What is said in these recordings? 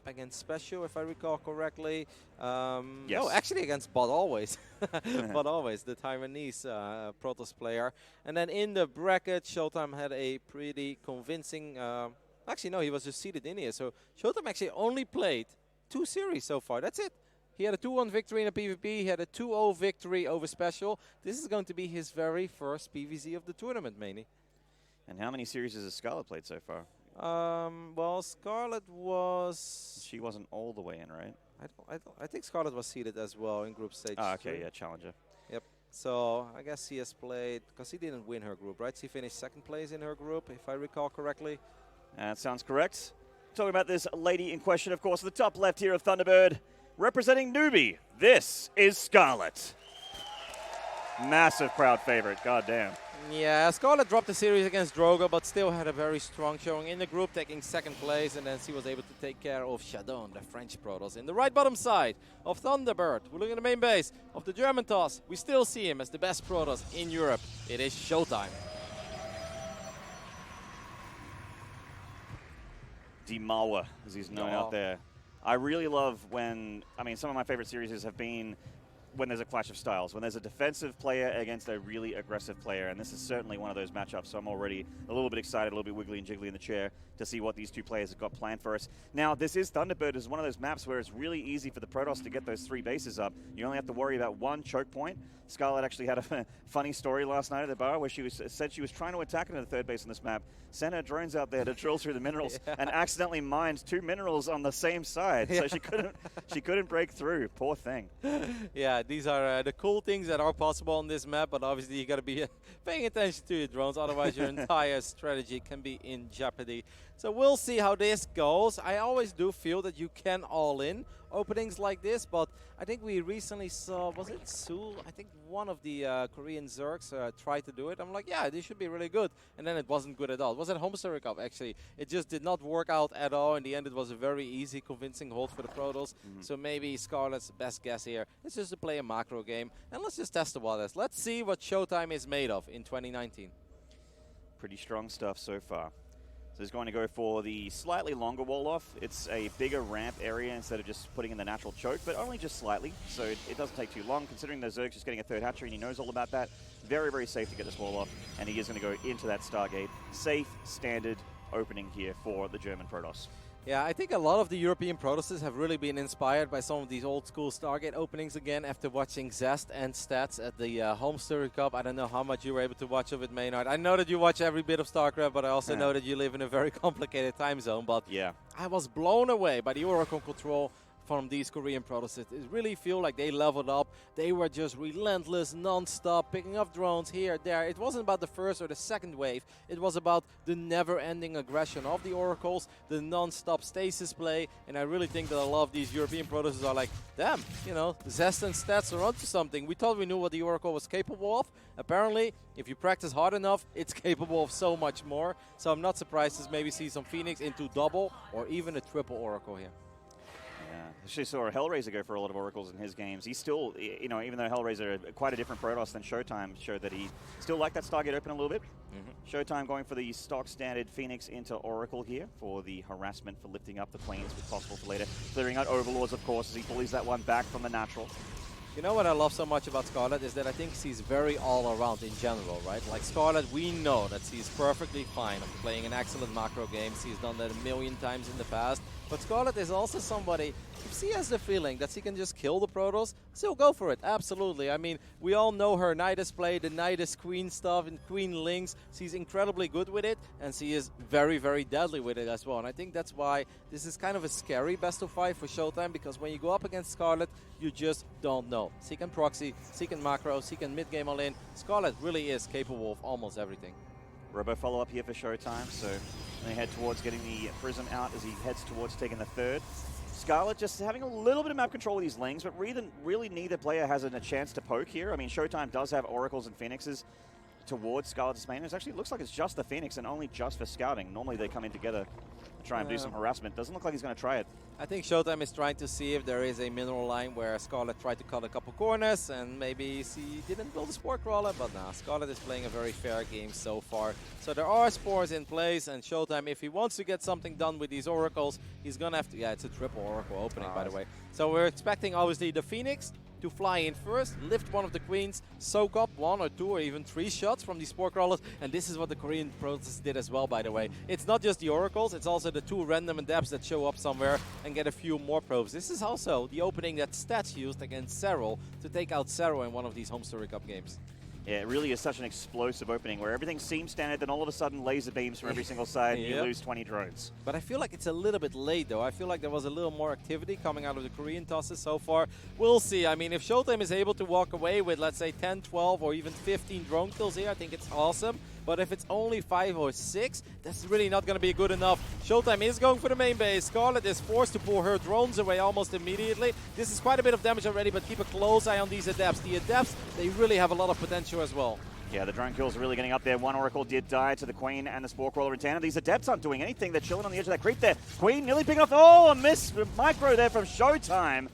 against Special, if I recall correctly. Yes. No, actually against Bot Always. Bot Always, the Taiwanese Protoss player. And then in the bracket, ShoWTimE had a pretty convincing... actually, no, he was just seeded in here. So ShoWTimE actually only played 2 series so far. That's it. He had a 2-1 victory in a PvP. He had a 2-0 victory over Special. This is going to be his very first PvZ of the tournament, mainly. And how many series has Scarlett played so far? Well, Scarlett was... She wasn't all the way in, right? I think Scarlett was seeded as well in group stage. Ah, okay, 3. yeah, challenger. Yep. So I guess she has played, because she didn't win her group, right? She finished 2nd place in her group, if I recall correctly. That sounds correct. Talking about this lady in question, of course, the top left here of Thunderbird, representing newbie. This is Scarlett. Massive crowd favorite, goddamn. Yeah, Scarlett dropped the series against Drogo, but still had a very strong showing in the group, taking 2nd place, and then she was able to take care of Shadon, the French Protoss. In the right bottom side of Thunderbird, we're looking at the main base of the German Toss. We still see him as the best Protoss in Europe. It is ShoWTimE. Dimawa, as he's known out there. I really love when, I mean, some of my favorite series have been when there's a clash of styles, when there's a defensive player against a really aggressive player, and this is certainly one of those matchups, so I'm already a little bit excited, a little bit wiggly and jiggly in the chair to see what these two players have got planned for us. Now, this is Thunderbird, is one of those maps where it's really easy for the Protoss to get those 3 bases up. You only have to worry about 1 choke point. Scarlett actually had a funny story last night at the bar where she said she was trying to attack into the 3rd base on this map, sent her drones out there to drill through the minerals, and accidentally mined 2 minerals on the same side, so she couldn't break through. Poor thing. Yeah, these are the cool things that are possible on this map, but obviously you got to be paying attention to your drones, otherwise your entire strategy can be in jeopardy. So we'll see how this goes. I always do feel that you can all in openings like this, but I think we recently saw, was it Seoul? I think one of the Korean Zergs tried to do it. I'm like, yeah, this should be really good. And then it wasn't good at all. It was at Homestead Cup, actually. It just did not work out at all. In the end, it was a very easy, convincing hold for the Protoss. So maybe Scarlett's best guess here is just to play a macro game. And let's just test the waters. Let's see what ShoWTimE is made of in 2019. Pretty strong stuff so far. So he's going to go for the slightly longer wall off. It's a bigger ramp area instead of just putting in the natural choke, but only just slightly, so it doesn't take too long. Considering the Zerg's just getting a 3rd hatchery and he knows all about that, very, very safe to get this wall off, and he is going to go into that Stargate. Safe, standard opening here for the German Protoss. Yeah, I think a lot of the European Protosses have really been inspired by some of these old school Stargate openings again after watching Zest and Stats at the Home Story Cup. I don't know how much you were able to watch of it, Maynard. I know that you watch every bit of Starcraft, but I also know that you live in a very complicated time zone. But yeah, I was blown away by the Oracle control from these Korean Protosses. It really feel like they leveled up. They were just relentless, non-stop, picking up drones here, there. It wasn't about the 1st or the 2nd wave. It was about the never-ending aggression of the Oracles, the non-stop stasis play, and I really think that a lot of these European Protosses are like, damn, you know, Zest and Stats are onto something. We thought we knew what the Oracle was capable of. Apparently, if you practice hard enough, it's capable of so much more. So I'm not surprised to maybe see some Phoenix into double or even a triple Oracle here. Yeah, actually saw a Hellraiser go for a lot of Oracles in his games. He's still, you know, even though Hellraiser quite a different Protoss than ShoWTimE, showed that he still liked that Stargate open a little bit. ShoWTimE going for the stock standard Phoenix into Oracle here for the harassment for lifting up the planes if possible for later. Clearing out Overlords, of course, as he bullies that one back from the natural. You know what I love so much about Scarlett is that I think she's very all-around in general, right? Like Scarlett, we know that she's perfectly fine of playing an excellent macro game. She's done that a million times in the past. But Scarlett is also somebody, if she has the feeling that she can just kill the Protoss, she'll go for it, absolutely. I mean, we all know her Nidus play, the Nidus Queen stuff, and Queen Links. She's incredibly good with it, and she is very, very deadly with it as well. And I think that's why this is kind of a scary best of 5 for ShoWTimE, because when you go up against Scarlett, you just don't know. She can proxy, she can macro, she can mid-game all in. Scarlett really is capable of almost everything. Robo follow-up here for ShoWTimE, so they head towards getting the Prism out as he heads towards taking the 3rd. Scarlett just having a little bit of map control with these Lings, but really neither player has a chance to poke here. I mean, ShoWTimE does have Oracles and Phoenixes towards Scarlett's main. It actually looks like it's just the Phoenix and only just for scouting. Normally they come in together to try and do some harassment. Doesn't look like he's going to try it. I think ShoWTimE is trying to see if there is a mineral line where Scarlett tried to cut a couple corners and maybe she didn't build a spore crawler, but nah, Scarlett is playing a very fair game so far. So there are spores in place, and ShoWTimE, if he wants to get something done with these oracles, he's gonna have to, yeah, it's a triple oracle opening, by the way. So we're expecting obviously the Phoenix to fly in first, lift one of the queens, soak up 1 or 2 or even 3 shots from these spore crawlers, and this is what the Korean protest did as well, by the way. It's not just the oracles, it's also the 2 random adepts that show up somewhere and get a few more probes. This is also the opening that Stats used against Serral to take out Serral in one of these Home Story Cup games. Yeah, it really is such an explosive opening where everything seems standard, then all of a sudden laser beams from every single side and you lose 20 drones. But I feel like it's a little bit late though. I feel like there was a little more activity coming out of the Korean tosses so far. We'll see. I mean, if ShoWTimE is able to walk away with, let's say, 10, 12 or even 15 drone kills here, I think it's awesome. But if it's only 5 or 6, that's really not going to be good enough. ShoWTimE is going for the main base. Scarlett is forced to pull her drones away almost immediately. This is quite a bit of damage already, but keep a close eye on these adepts. The adepts, they really have a lot of potential as well. Yeah, the drone kills are really getting up there. One Oracle did die to the Queen and the Spore Crawler in tandem. These Adepts aren't doing anything. They're chilling on the edge of that creep there. Queen nearly picking off. Oh, a miss micro there from ShoWTimE.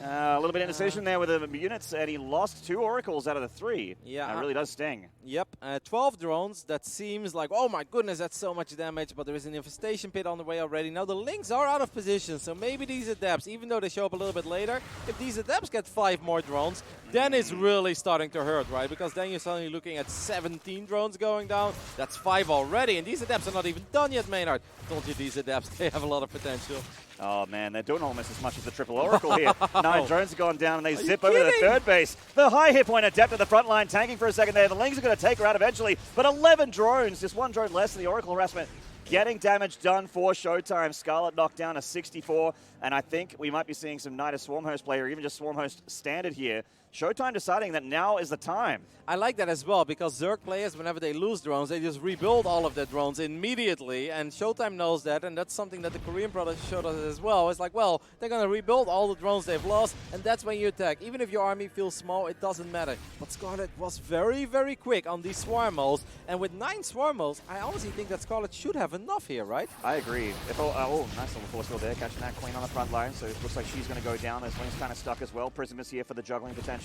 A little bit of indecision there with the units, and he lost 2 Oracles out of the 3. Yeah. That really does sting. Yep, 12 drones. That seems like, oh my goodness, that's so much damage, but there is an infestation pit on the way already. Now the Lynx are out of position, so maybe these Adepts, even though they show up a little bit later, if these Adepts get 5 more drones, then it's really starting to hurt, right? Because then you're suddenly looking at 17 drones going down. That's 5 already, and these Adepts are not even done yet, Maynard. Told you these Adepts, they have a lot of potential. Oh man, they're doing almost as much as the triple Oracle here. 9 drones have gone down and they Are zip over to the third base. The high hit point Adept at the front line, tanking for a second there. The Lynx are going to take her out eventually, but 11 drones, just 1 drone less than the Oracle harassment. Getting damage done for ShoWTimE. Scarlett knocked down a 64, and I think we might be seeing some Nidus Swarmhost play, or even just Swarmhost standard here. ShoWTimE deciding that now is the time. I like that as well, because Zerg players, whenever they lose drones, they just rebuild all of their drones immediately, and ShoWTimE knows that, and that's something that the Korean brothers showed us as well. It's like, well, they're going to rebuild all the drones they've lost, and that's when you attack. Even if your army feels small, it doesn't matter. But Scarlett was very, very quick on these Swarmos, and with 9 Swarmos, I honestly think that Scarlett should have enough here, right? I agree. Oh, nice little force field there, catching that Queen on the front line, so it looks like she's going to go down. This Lynx kind of stuck as well. Prism is here for the juggling potential.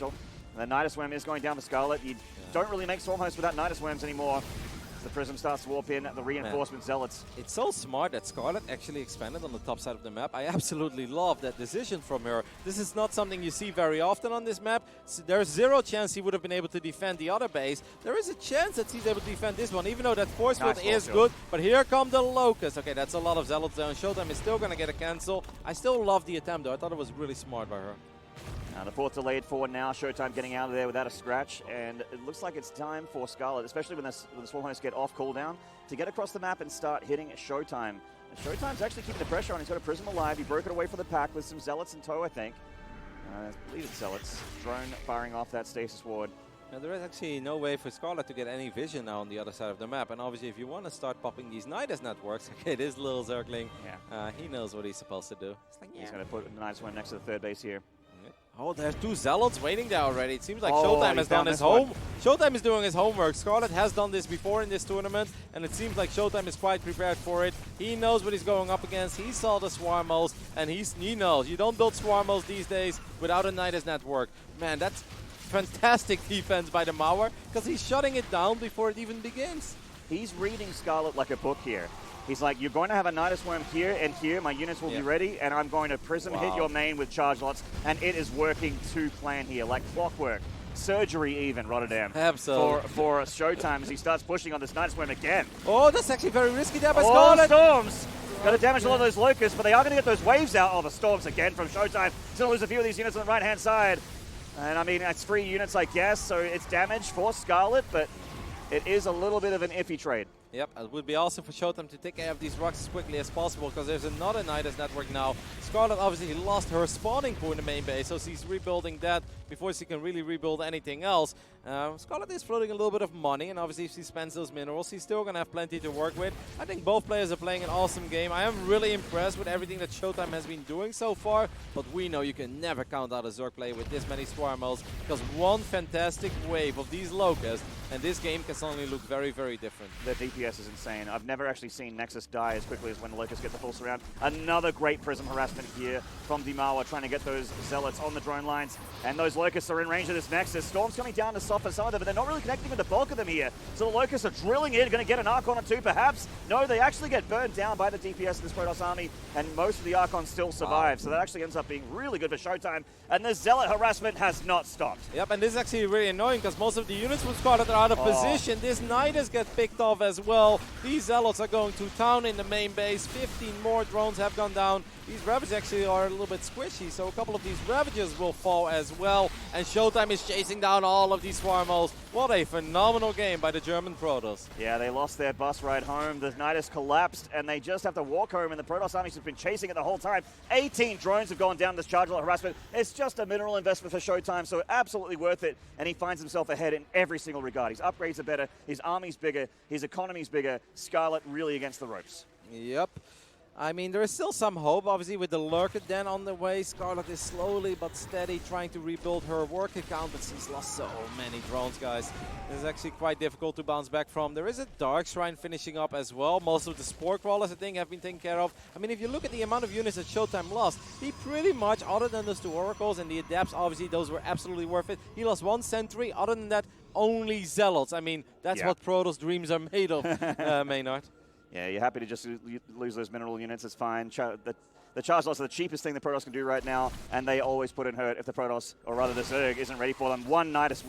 And the Nidus Worm is going down for Scarlett. You don't really make Swarmhosts without Nidus Worms anymore. The Prism starts to warp in, the reinforcement Zealots. It's so smart that Scarlett actually expanded on the top side of the map. I absolutely love that decision from her. This is not something you see very often on this map. So there's 0 chance he would have been able to defend the other base. There is a chance that he's able to defend this one, even though that force field is good. But here come the Locusts. Okay, that's a lot of Zealots there, and ShoWTimE is still going to get a cancel. I still love the attempt, though. I thought it was really smart by her. The fourth delayed forward now. ShoWTimE getting out of there without a scratch, and it looks like it's time for Scarlett, especially when the Swarmhosts get off cooldown, to get across the map and start hitting ShoWTimE. And ShoWTimE's actually keeping the pressure on. He's got a Prism alive. He broke it away from the pack with some Zealots in tow, I think. I believe it's Zealots. Drone firing off that Stasis Ward. Now, there is actually no way for Scarlett to get any vision now on the other side of the map. And obviously, if you want to start popping these Nidus networks, okay, this little Zergling, he knows what he's supposed to do. It's like, He's going to put the Nidus Worm next to the third base here. Oh, there's 2 Zealots waiting there already. It seems like ShoWTimE has done his ShoWTimE is doing his homework. Scarlett has done this before in this tournament, and it seems like ShoWTimE is quite prepared for it. He knows what he's going up against. He saw the Swarmos, and he knows. You don't build Swarmos these days without a Nidus network. Man, that's fantastic defense by the Mauer, because he's shutting it down before it even begins. He's reading Scarlett like a book here. He's like, you're going to have a Nidus Worm here and here. My units will be ready, and I'm going to Prism hit your main with charge lots, and it is working to plan here, like clockwork. Surgery even, Rotterdam. Absolutely. For ShoWTimE as he starts pushing on this Nidus Worm again. Oh, that's actually very risky there by Scarlett. Storms! Got to damage a lot of those Locusts, but they are going to get those waves out. Oh, the Storms again from ShoWTimE. Still lose a few of these units on the right-hand side. And I mean, it's 3 units, I guess, so it's damage for Scarlett, but it is a little bit of an iffy trade. Yep, it would be awesome for ShoWTimE to take care of these rocks as quickly as possible, because there's another Nidus network now. Scarlett obviously lost her spawning pool in the main base, so she's rebuilding that before she can really rebuild anything else. Scarlett is floating a little bit of money, and obviously if she spends those minerals, she's still going to have plenty to work with. I think both players are playing an awesome game. I am really impressed with everything that ShoWTimE has been doing so far, but we know you can never count out a Zerg player with this many Swarmos, because one fantastic wave of these Locusts, and this game can suddenly look very, very different. The DPS is insane. I've never actually seen Nexus die as quickly as when the Locusts get the full surround. Another great Prism harassment harassment here from Dimawa, trying to get those Zealots on the drone lines. And those Locusts are in range of this Nexus. Storm's coming down to soften some of them, but they're not really connecting with the bulk of them here. So the Locusts are drilling in, going to get an Archon or two perhaps. No, they actually get burned down by the DPS of this Protoss army, and most of the Archons still survive. So that actually ends up being really good for ShoWTimE. And the Zealot harassment has not stopped. Yep, and this is actually really annoying because most of the units from Scarlett are out of position. This Nidus gets picked off as well. These Zealots are going to town in the main base. 15 more drones have gone down. These Ravages actually are a little bit squishy, so a couple of these Ravages will fall as well. And ShoWTimE is chasing down all of these Swarmos. What a phenomenal game by the German Protoss. Yeah, they lost their bus ride home. The Nidus collapsed, and they just have to walk home, and the Protoss army has been chasing it the whole time. 18 drones have gone down this charge lot harassment. It's just a mineral investment for ShoWTimE, so absolutely worth it. And he finds himself ahead in every single regard. His upgrades are better, his army's bigger, his economy's bigger. Scarlett really against the ropes. Yep. I mean, there is still some hope, obviously, with the Lurker Den on the way. Scarlett is slowly but steady trying to rebuild her work account, but she's lost so many drones, guys. This is actually quite difficult to bounce back from. There is a Dark Shrine finishing up as well. Most of the Spore Crawlers, I think, have been taken care of. I mean, if you look at the amount of units that ShoWTimE lost, he pretty much, other than those 2 Oracles and the Adepts, obviously, those were absolutely worth it. He lost 1 Sentry. Other than that, only Zealots. I mean, that's what Protoss dreams are made of, Maynard. Yeah, you're happy to just lose those mineral units. It's fine. The charge loss are the cheapest thing the Protoss can do right now, and they always put in hurt if the Protoss, or rather the Zerg, isn't ready for them. One Nidus,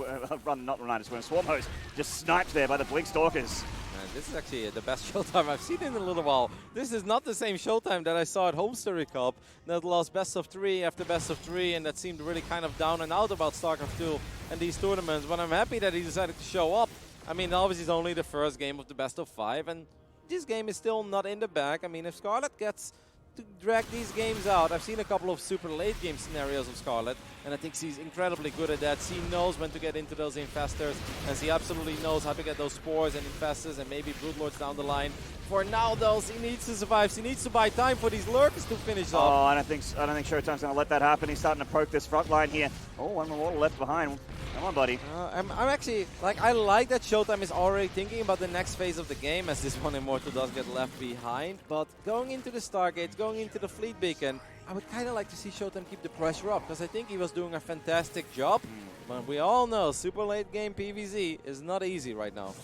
not Nidus, Swarm Host just sniped there by the Blink Stalkers. Man, this is actually the best ShoWTimE I've seen in a little while. This is not the same ShoWTimE that I saw at Home Story Cup that lost best of 3 after best of 3, and that seemed really kind of down and out about Starcraft 2 and these tournaments. But I'm happy that he decided to show up. I mean, obviously it's only the first game of the best of 5, and this game is still not in the bag. I mean, if Scarlett gets to drag these games out, I've seen a couple of super late game scenarios of Scarlett, and I think she's incredibly good at that. She knows when to get into those infestors, and she absolutely knows how to get those spores and infestors and maybe broodlords down the line. For now, though, she needs to survive. She needs to buy time for these lurkers to finish off. Oh, I don't think ShoWTimE's going to let that happen. He's starting to poke this front line here. Oh, one more left behind. Come on, buddy. I'm actually, I like that ShoWTimE is already thinking about the next phase of the game as this one Immortal does get left behind. But going into the Stargates, going into the Fleet Beacon, I would kind of like to see ShoWTimE keep the pressure up because I think he was doing a fantastic job. But we all know super late game PvZ is not easy right now.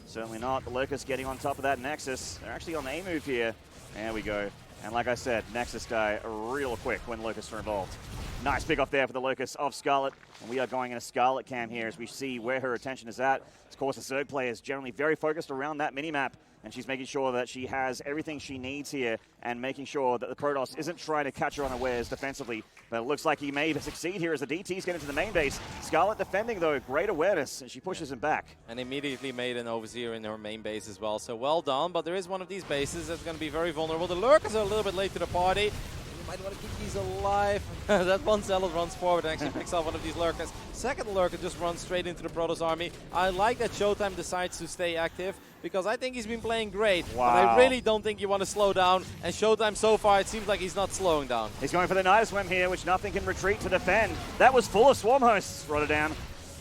Certainly not. The Lurkers getting on top of that Nexus. They're actually on the A move here. There we go. And like I said, Nexus die real quick when Locusts are involved. Nice pick off there for the Locust of Scarlett. And we are going in a Scarlett cam here as we see where her attention is at. Of course, the Zerg player is generally very focused around that minimap, and she's making sure that she has everything she needs here and making sure that the Protoss isn't trying to catch her unawares defensively. But it looks like he may succeed here as the DTs get into the main base. Scarlett defending, though, great awareness, and she pushes him back. And immediately made an Overseer in her main base as well. So well done, but there is one of these bases that's going to be very vulnerable. The Lurkers are a little bit late to the party. You might want to keep these alive. That one Zealot runs forward and actually picks off one of these Lurkers. Second Lurker just runs straight into the Protoss army. I like that ShoWTimE decides to stay active because I think he's been playing great. Wow. But I really don't think you want to slow down. And ShoWTimE so far, it seems like he's not slowing down. He's going for the Nidus Swim here, which nothing can retreat to defend. That was full of Swarm Hosts, Rotterdam.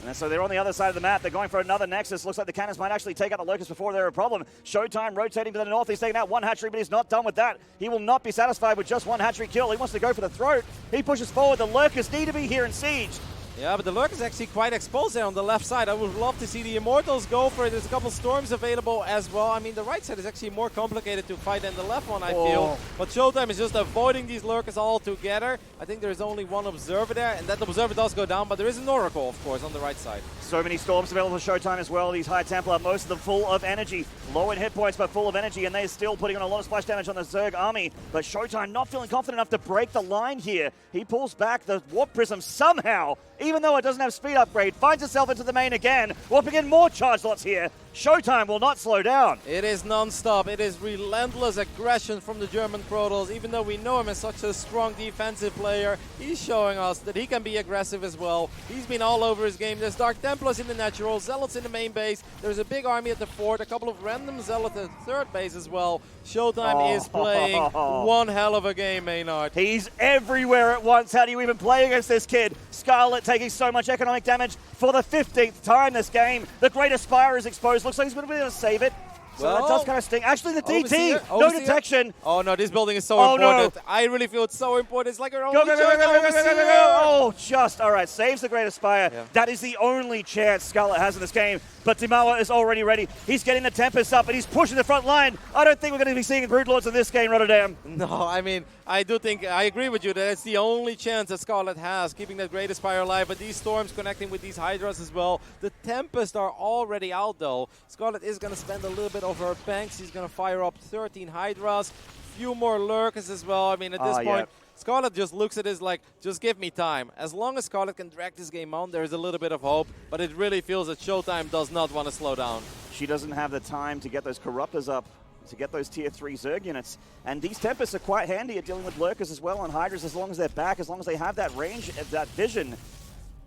And so they're on the other side of the map. They're going for another Nexus. Looks like the cannons might actually take out the Locusts before they're a problem. ShoWTimE rotating to the north. He's taking out one hatchery, but he's not done with that. He will not be satisfied with just one hatchery kill. He wants to go for the throat. He pushes forward. The Lurkers need to be here in siege. Yeah, but the Lurk is actually quite exposed there on the left side. I would love to see the Immortals go for it. There's a couple Storms available as well. I mean, the right side is actually more complicated to fight than the left one, I feel. But ShoWTimE is just avoiding these Lurkers all together. I think there's only one Observer there, and that Observer does go down, but there is an Oracle, of course, on the right side. So many Storms available for ShoWTimE as well. These High Templar, most of them full of energy. Low in hit points, but full of energy, and they're still putting on a lot of splash damage on the Zerg army. But ShoWTimE not feeling confident enough to break the line here. He pulls back the Warp Prism somehow, even though it doesn't have speed upgrade, finds itself into the main again, warping in more charge lots here. ShoWTimE will not slow down. It is non-stop. It is relentless aggression from the German Protoss. Even though we know him as such a strong defensive player, he's showing us that he can be aggressive as well. He's been all over his game. There's Dark Templars in the natural, Zealots in the main base. There's a big army at the fort, a couple of random Zealots at the third base as well. ShoWTimE is playing one hell of a game, Maynard. He's everywhere at once. How do you even play against this kid? Scarlett taking so much economic damage for the 15th time this game. The Great Aspire is exposed. Looks like he's going to be able to save it. So that does kind of sting. Actually, the DT, Overseer, no detection. Oh no, this building is so Oh, important. no. I really feel it's so important. It's like our only Go, go, go, chance. go, go, go, go, go, go, Overseer. go. Oh, just. All right, saves the Great Aspire. Yeah. That is the only chance Scarlett has in this game. But Dimawa is already ready. He's getting the Tempest up, and he's pushing the front line. I don't think we're going to be seeing Broodlords in this game, Rotterdam. No, I mean, I do think, I agree with you that it's the only chance that Scarlett has, keeping that Great Aspire alive. But these Storms connecting with these Hydras as well. The Tempest are already out, though. Scarlett is going to spend a little bit of her banks. He's going to fire up 13 Hydras, few more Lurkers as well. I mean, at this point, Scarlett just looks at it like, just give me time. As long as Scarlett can drag this game on, there is a little bit of hope, but it really feels that ShoWTimE does not want to slow down. She doesn't have the time to get those Corruptors up, to get those Tier 3 Zerg units. And these Tempests are quite handy at dealing with Lurkers as well on Hydras, as long as they're back, as long as they have that range, that vision.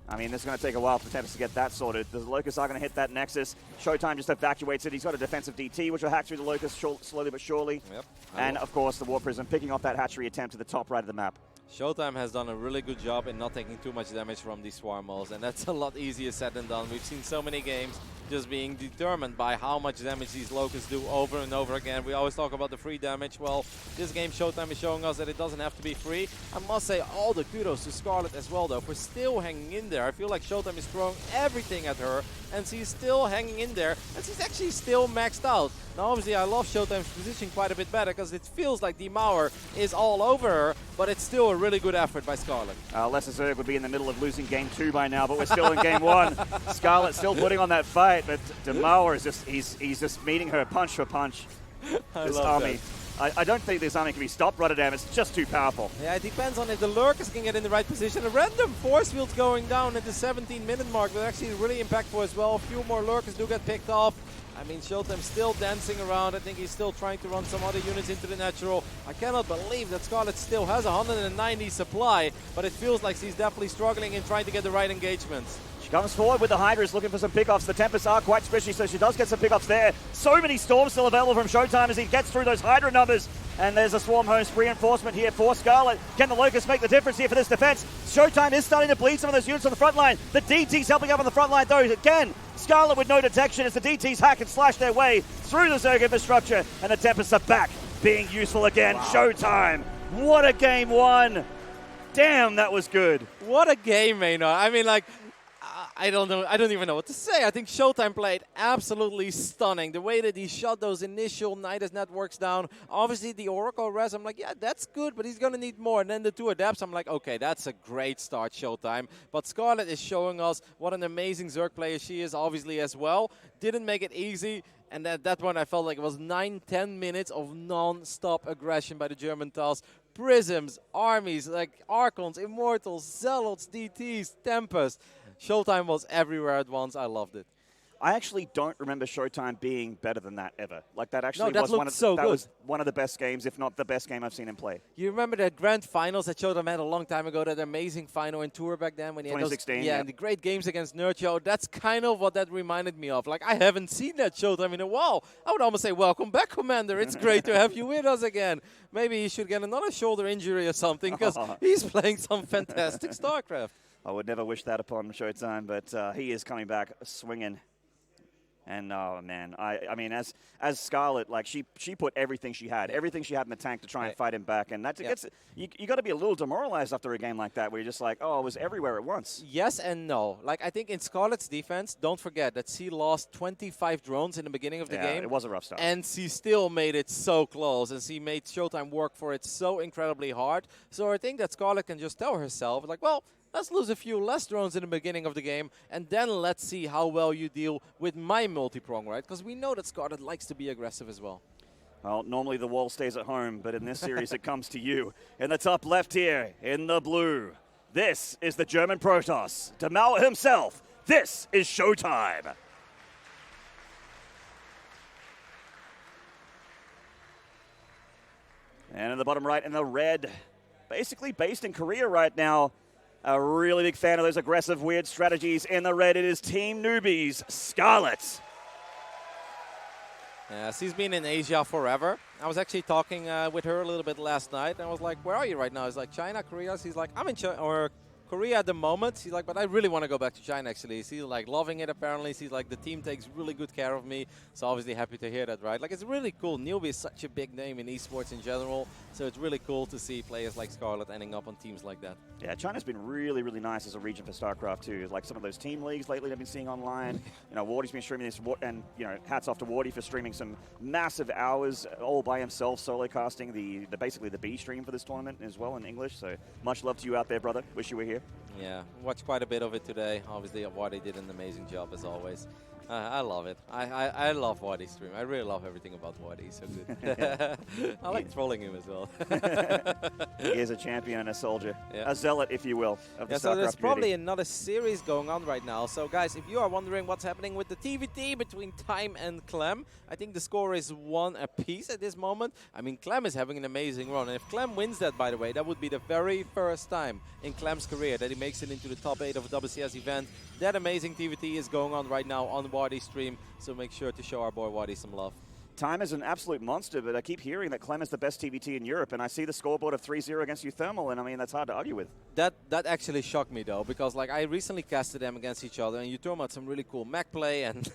I mean, it's going to take a while for the Tempest to get that sorted. The Locusts are going to hit that Nexus. ShoWTimE just evacuates it. He's got a defensive DT, which will hack through the Locusts slowly but surely. Yep. And, of course, the War Prism picking off that hatchery attempt to the top right of the map. ShoWTimE has done a really good job in not taking too much damage from these Swarmos, and that's a lot easier said than done. We've seen so many games just being determined by how much damage these Locusts do over and over again. We always talk about the free damage. Well, this game ShoWTimE is showing us that it doesn't have to be free. I must say all the kudos to Scarlett as well, though, for still hanging in there. I feel like ShoWTimE is throwing everything at her, and she's still hanging in there, and she's actually still maxed out. Now, obviously, I love ShoWTimE's position quite a bit better because it feels like Demour is all over her, but it's still a really good effort by Scarlett. Lesser Zerg would be in the middle of losing game 2 by now, but we're still in game 1. Scarlett still putting on that fight, but Demour is just, he's just meeting her punch for punch. This army. I don't think this army can be stopped, Rotterdam. It's just too powerful. Yeah, it depends on if the Lurkers can get in the right position. A random force field going down at the 17-minute mark was actually really impactful as well. A few more Lurkers do get picked off. I mean, ShoWTimE still dancing around. I think he's still trying to run some other units into the natural. I cannot believe that Scarlett still has 190 supply, but it feels like she's definitely struggling in trying to get the right engagements. She comes forward with the Hydras looking for some pickoffs. The Tempests are quite squishy, so she does get some pickoffs there. So many Storms still available from ShoWTimE as he gets through those Hydra numbers. And there's a Swarm Host reinforcement here for Scarlett. Can the Locusts make the difference here for this defense? ShoWTimE is starting to bleed some of those units on the front line. The DT's helping up on the front line though. Again, Scarlett with no detection as the DTs hack and slash their way through the Zerg infrastructure. And the Tempests are back, being useful again. Wow. ShoWTimE, what a game 1. Damn, that was good. What a game, Maynard. I mean, like, I don't know. I don't even know what to say. I think ShoWTimE played absolutely stunning. The way that he shot those initial Nidus networks down. Obviously, the Oracle res, I'm like, yeah, that's good, but he's going to need more. And then the 2 adapts, I'm like, okay, that's a great start, ShoWTimE. But Scarlett is showing us what an amazing Zerg player she is, obviously, as well. Didn't make it easy. And at that point, I felt like it was 9-10 minutes of non-stop aggression by the German Tals. Prisms, armies, like Archons, Immortals, Zealots, DTs, Tempest. ShoWTimE was everywhere at once. I loved it. I actually don't remember ShoWTimE being better than that ever. Like that actually was one of the best games, if not the best game I've seen him play. You remember the grand finals that ShoWTimE had a long time ago, that amazing final in Tour back then when he 2016, had those, and the great games against Nurture. That's kind of what that reminded me of. Like, I haven't seen that ShoWTimE in a while. I would almost say, welcome back, Commander. It's great to have you with us again. Maybe he should get another shoulder injury or something because he's playing some fantastic StarCraft. I would never wish that upon ShoWTimE, but he is coming back swinging. And oh man, I mean, as Scarlett, like she put everything she had in the tank to try and fight him back, and that's you got to be a little demoralized after a game like that, where you're just like, oh, it was everywhere at once. Yes and no. Like, I think in Scarlett's defense, don't forget that she lost 25 drones in the beginning of the game. It was a rough start, and she still made it so close, and she made ShoWTimE work for it so incredibly hard. So I think that Scarlett can just tell herself, like, well, let's lose a few less drones in the beginning of the game, and then let's see how well you deal with my multi-prong, right? Because we know that Scarlett likes to be aggressive as well. Well, normally the wall stays at home, but in this series it comes to you. In the top left here, in the blue, this is the German Protoss, Demour himself. This is ShoWTimE. And in the bottom right, in the red, basically based in Korea right now. A really big fan of those aggressive, weird strategies. In the red, it is Team Newbies, Scarlett. She's been in Asia forever. I was actually talking with her a little bit last night, and I was like, where are you right now? It's like, China, Korea? She's like, I'm in China, or Korea at the moment. He's like, but I really want to go back to China, actually. He's like loving it, apparently. He's like, the team takes really good care of me. So obviously happy to hear that, right? Like, it's really cool. Newbie is such a big name in esports in general. So it's really cool to see players like Scarlett ending up on teams like that. Yeah, China's been really, really nice as a region for StarCraft too. Like some of those team leagues lately I've been seeing online. You know, Wardy's been streaming this, and you know, hats off to Wardy for streaming some massive hours all by himself, solo casting basically the B stream for this tournament as well in English. So much love to you out there, brother. Wish you were here. Yeah, watched quite a bit of it today. Obviously, Wardy did an amazing job as always. I love it. I love Wardy's stream. I really love everything about Wardy. He's so good. I like trolling him as well. He is a champion and a soldier. Yeah. A zealot, if you will, of the StarCraft so there's community. probably another series going on right now. So guys, if you are wondering what's happening with the TVT between Time and Clem, I think the score is 1 apiece at this moment. I mean, Clem is having an amazing run. And if Clem wins that, by the way, that would be the very first time in Clem's career that he makes it into the top 8 of a WCS event. That amazing TVT is going on right now on Wardy's stream, so make sure to show our boy Wardy some love. Time is an absolute monster, but I keep hearing that Clem is the best TVT in Europe, and I see the scoreboard of 3-0 against UThermal, and I mean, that's hard to argue with. That actually shocked me, though, because like I recently casted them against each other, and UThermal had some really cool mech play, and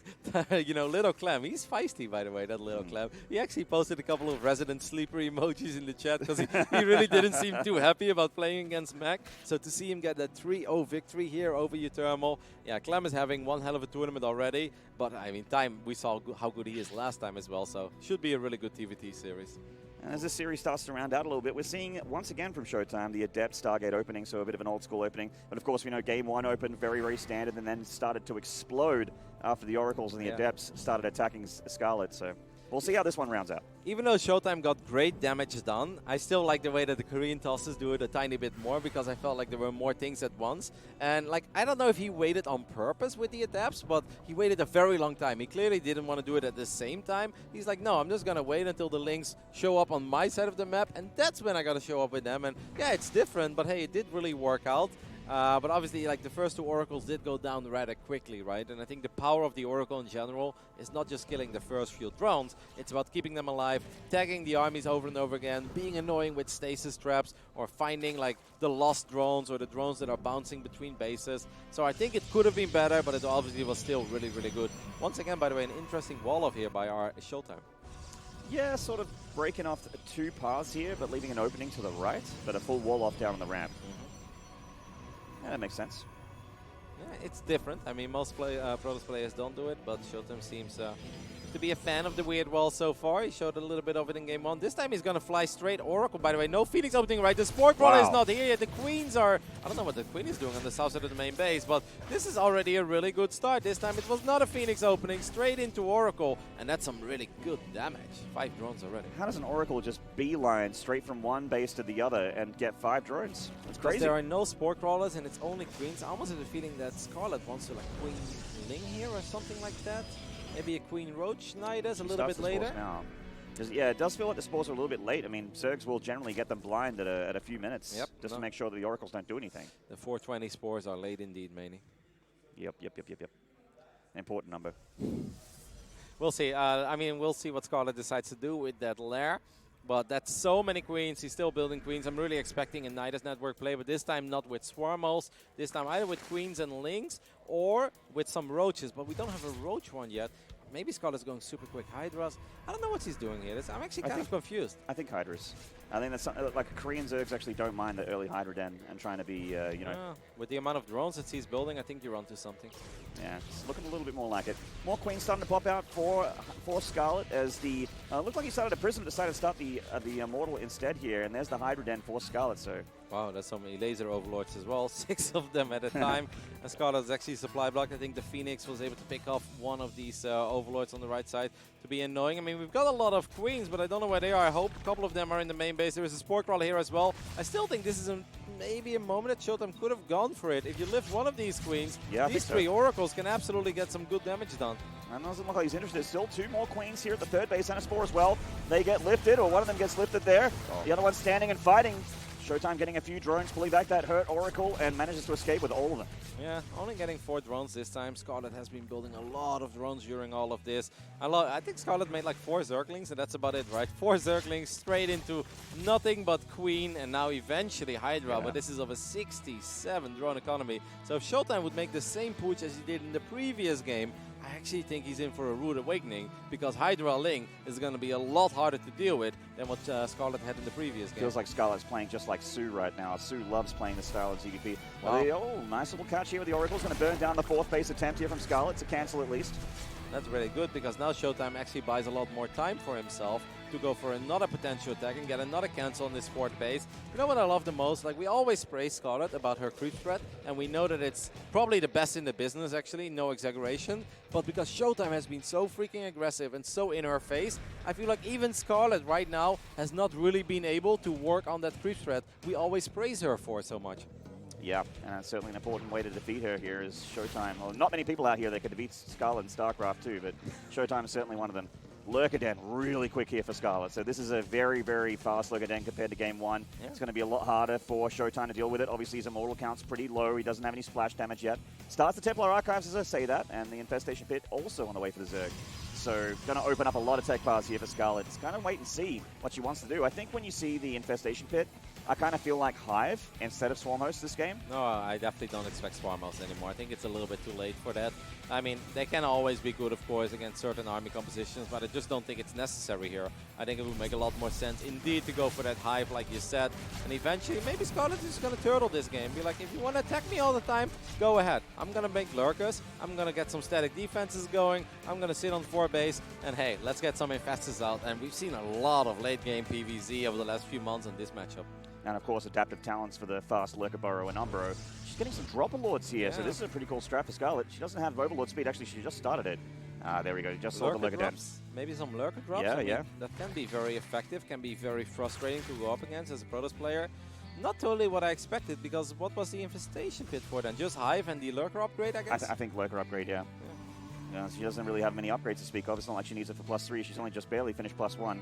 you know, little Clem, he's feisty, by the way, that little Clem. He actually posted a couple of resident sleeper emojis in the chat, because he really didn't seem too happy about playing against mech. So to see him get that 3-0 victory here over UThermal, yeah, Clem is having one hell of a tournament already, but I mean, Time, we saw how good he is last time as well, so should be a really good TVT series. And as this series starts to round out a little bit, we're seeing once again from ShoWTimE the Adept Stargate opening, so a bit of an old school opening. But of course, we know Game 1 opened very, very standard and then started to explode after the Oracles and the Adepts started attacking Scarlett. So we'll see how this one rounds out. Even though ShoWTimE got great damage done, I still like the way that the Korean tosses do it a tiny bit more, because I felt like there were more things at once. And like, I don't know if he waited on purpose with the Adepts, but he waited a very long time. He clearly didn't want to do it at the same time. He's like, no, I'm just going to wait until the Lynx show up on my side of the map, and that's when I got to show up with them. And yeah, it's different, but hey, it did really work out. But obviously, like, the first 2 Oracles did go down rather quickly, right? And I think the power of the Oracle in general is not just killing the first few drones. It's about keeping them alive, tagging the armies over and over again, being annoying with stasis traps, or finding, like, the lost drones or the drones that are bouncing between bases. So I think it could have been better, but it obviously was still really, really good. Once again, by the way, an interesting wall-off here by our ShoWTimE. Yeah, sort of breaking off 2 paths here, but leaving an opening to the right, but a full wall-off down on the ramp. Yeah, that makes sense. Yeah, it's different. I mean, most Protoss players don't do it, but ShoWTimE seems to be a fan of the weird wall so far. He showed a little bit of it in Game 1. This time he's going to fly straight Oracle, by the way. No Phoenix opening, right? The Sport Crawler is not here yet. The Queens are... I don't know what the Queen is doing on the south side of the main base, but this is already a really good start. This time it was not a Phoenix opening, straight into Oracle, and that's some really good damage. 5 drones already. How does an Oracle just beeline straight from one base to the other and get 5 drones? That's crazy. There are no Sport Crawlers, and it's only Queens. I almost have a feeling that Scarlett wants to, like, Queen Ling here or something like that. Maybe a Queen Roach Nidus a little bit later. Now. Yeah, it does feel like the spores are a little bit late. I mean, Zergs will generally get them blind at a few minutes just to make sure that the Oracles don't do anything. The 420 spores are late indeed, Manny. Yep. Important number. We'll see. I mean, we'll see what Scarlett decides to do with that lair. But that's so many Queens. He's still building Queens. I'm really expecting a Nidus network play, but this time not with Swarmos. This time either with Queens and Lynx or with some Roaches. But we don't have a Roach one yet. Maybe Scarlett's going super quick. Hydras. I don't know what he's doing here. I'm actually kind of confused. I think Hydras. I think that's something like Korean Zergs actually don't mind the early Hydra den and trying to be, you know. With the amount of drones that he's building, I think you're onto something. Yeah, it's looking a little bit more like it. More Queens starting to pop out for Scarlett as the looked like he started a Prism, decided to start the Immortal instead here, and there's the Hydra den for Scarlett. So. Wow, that's so many laser overlords as well. 6 of them at a time. And Scarlett's actually supply blocked. I think the Phoenix was able to pick off one of these overlords on the right side to be annoying. I mean, we've got a lot of Queens, but I don't know where they are. I hope a couple of them are in the main base. There is a Sport Crawler here as well. I still think this is maybe a moment that ShoWTimE could have gone for it. If you lift one of these Queens, these 3 Oracles can absolutely get some good damage done. And doesn't look like he's interested. Still 2 more Queens here at the 3rd base and a Spore as well. They get lifted, or one of them gets lifted there. The other one's standing and fighting. ShoWTimE getting a few drones, pulling back that hurt Oracle, and manages to escape with all of them. Yeah, only getting 4 drones this time. Scarlett has been building a lot of drones during all of this. I think Scarlett made like 4 Zerglings, and that's about it, right? 4 Zerglings straight into nothing but Queen, and now eventually Hydra, Yeah. but this is of a 67 drone economy. So if ShoWTimE would make the same pooch as he did in the previous game, I actually think he's in for a rude awakening, because Hydra Ling is going to be a lot harder to deal with than what Scarlett had in the previous game. Feels like Scarlett's playing just like Sue right now. Sue loves playing the style of ZVP. Wow. Oh, nice little catch here with the Oracle's going to burn down the 4th base attempt here from Scarlett to cancel at least. That's really good, because now ShoWTimE actually buys a lot more time for himself to go for another potential attack and get another cancel on this 4th base. You know what I love the most? Like, we always praise Scarlett about her creep threat, and we know that it's probably the best in the business, actually, no exaggeration. But because ShoWTimE has been so freaking aggressive and so in her face, I feel like even Scarlett right now has not really been able to work on that creep threat we always praise her for so much. Yeah, and that's certainly an important way to defeat her here is ShoWTimE. Well, not many people out here that could defeat Scarlett in Starcraft too, but ShoWTimE is certainly one of them. Lurker really quick here for Scarlett. So this is a very, very fast Lurker compared to game 1. Yeah. It's going to be a lot harder for ShoWTimE to deal with it. Obviously, his immortal count's pretty low. He doesn't have any splash damage yet. Starts the Templar Archives as I say that, and the Infestation Pit also on the way for the Zerg. So going to open up a lot of tech paths here for Scarlett. It's kind of wait and see what she wants to do. I think when you see the Infestation Pit, I kind of feel like Hive instead of Swarmhost this game. No, I definitely don't expect Swarmhouse anymore. I think it's a little bit too late for that. I mean, they can always be good, of course, against certain army compositions, but I just don't think it's necessary here. I think it would make a lot more sense indeed to go for that Hive, like you said. And eventually, maybe Scarlett is going to turtle this game. Be like, if you want to attack me all the time, go ahead. I'm going to make Lurkers. I'm going to get some static defenses going. I'm going to sit on 4 base. And hey, let's get some Infestors out. And we've seen a lot of late game PvZ over the last few months in this matchup. And of course, adaptive talents for the fast Lurker Burrow and Umbro. She's getting some Dropper Lords here, so this is a pretty cool strat for Scarlett. She doesn't have Overlord speed. Actually, she just started it. There we go. Just saw the Lurker drops. Maybe some Lurker drops. Yeah, I mean, yeah. That can be very effective, can be very frustrating to go up against as a Protoss player. Not totally what I expected, because what was the Infestation Pit for then? Just Hive and the Lurker upgrade, I guess? I think Lurker upgrade, yeah. She doesn't really have many upgrades to speak of. It's not like she needs it for +3. She's only just barely finished +1.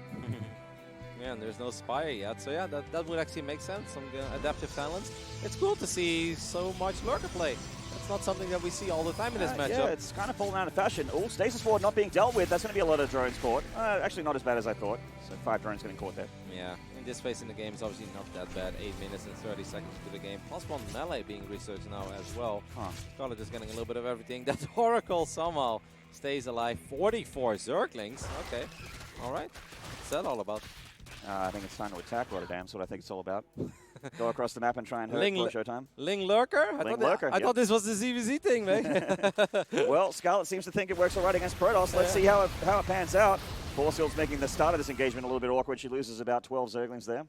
Yeah, and there's no Spire yet, so yeah, that would actually make sense, some adaptive talents. It's cool to see so much Lurker play. That's not something that we see all the time in this matchup. Yeah, it's kind of fallen out of fashion. Oh, Stasis Ward not being dealt with. That's going to be a lot of drones caught. Actually, not as bad as I thought. So 5 drones getting caught there. Yeah, in this phase in the game, it's obviously not that bad. 8 minutes and 30 seconds to the game. +1 melee being researched now as well. Scarlett is getting a little bit of everything. That Oracle somehow stays alive. 44 Zerglings. Okay, all right. What's that all about? I think it's time to attack Rotterdam. That's what I think it's all about. Go across the map and try and hurt for ShoWTimE. Ling Lurker? I thought this was the ZVZ thing, man. Well, Scarlett seems to think it works all right against Protoss. Let's see how it pans out. Forcefield's making the start of this engagement a little bit awkward. She loses about 12 Zerglings there.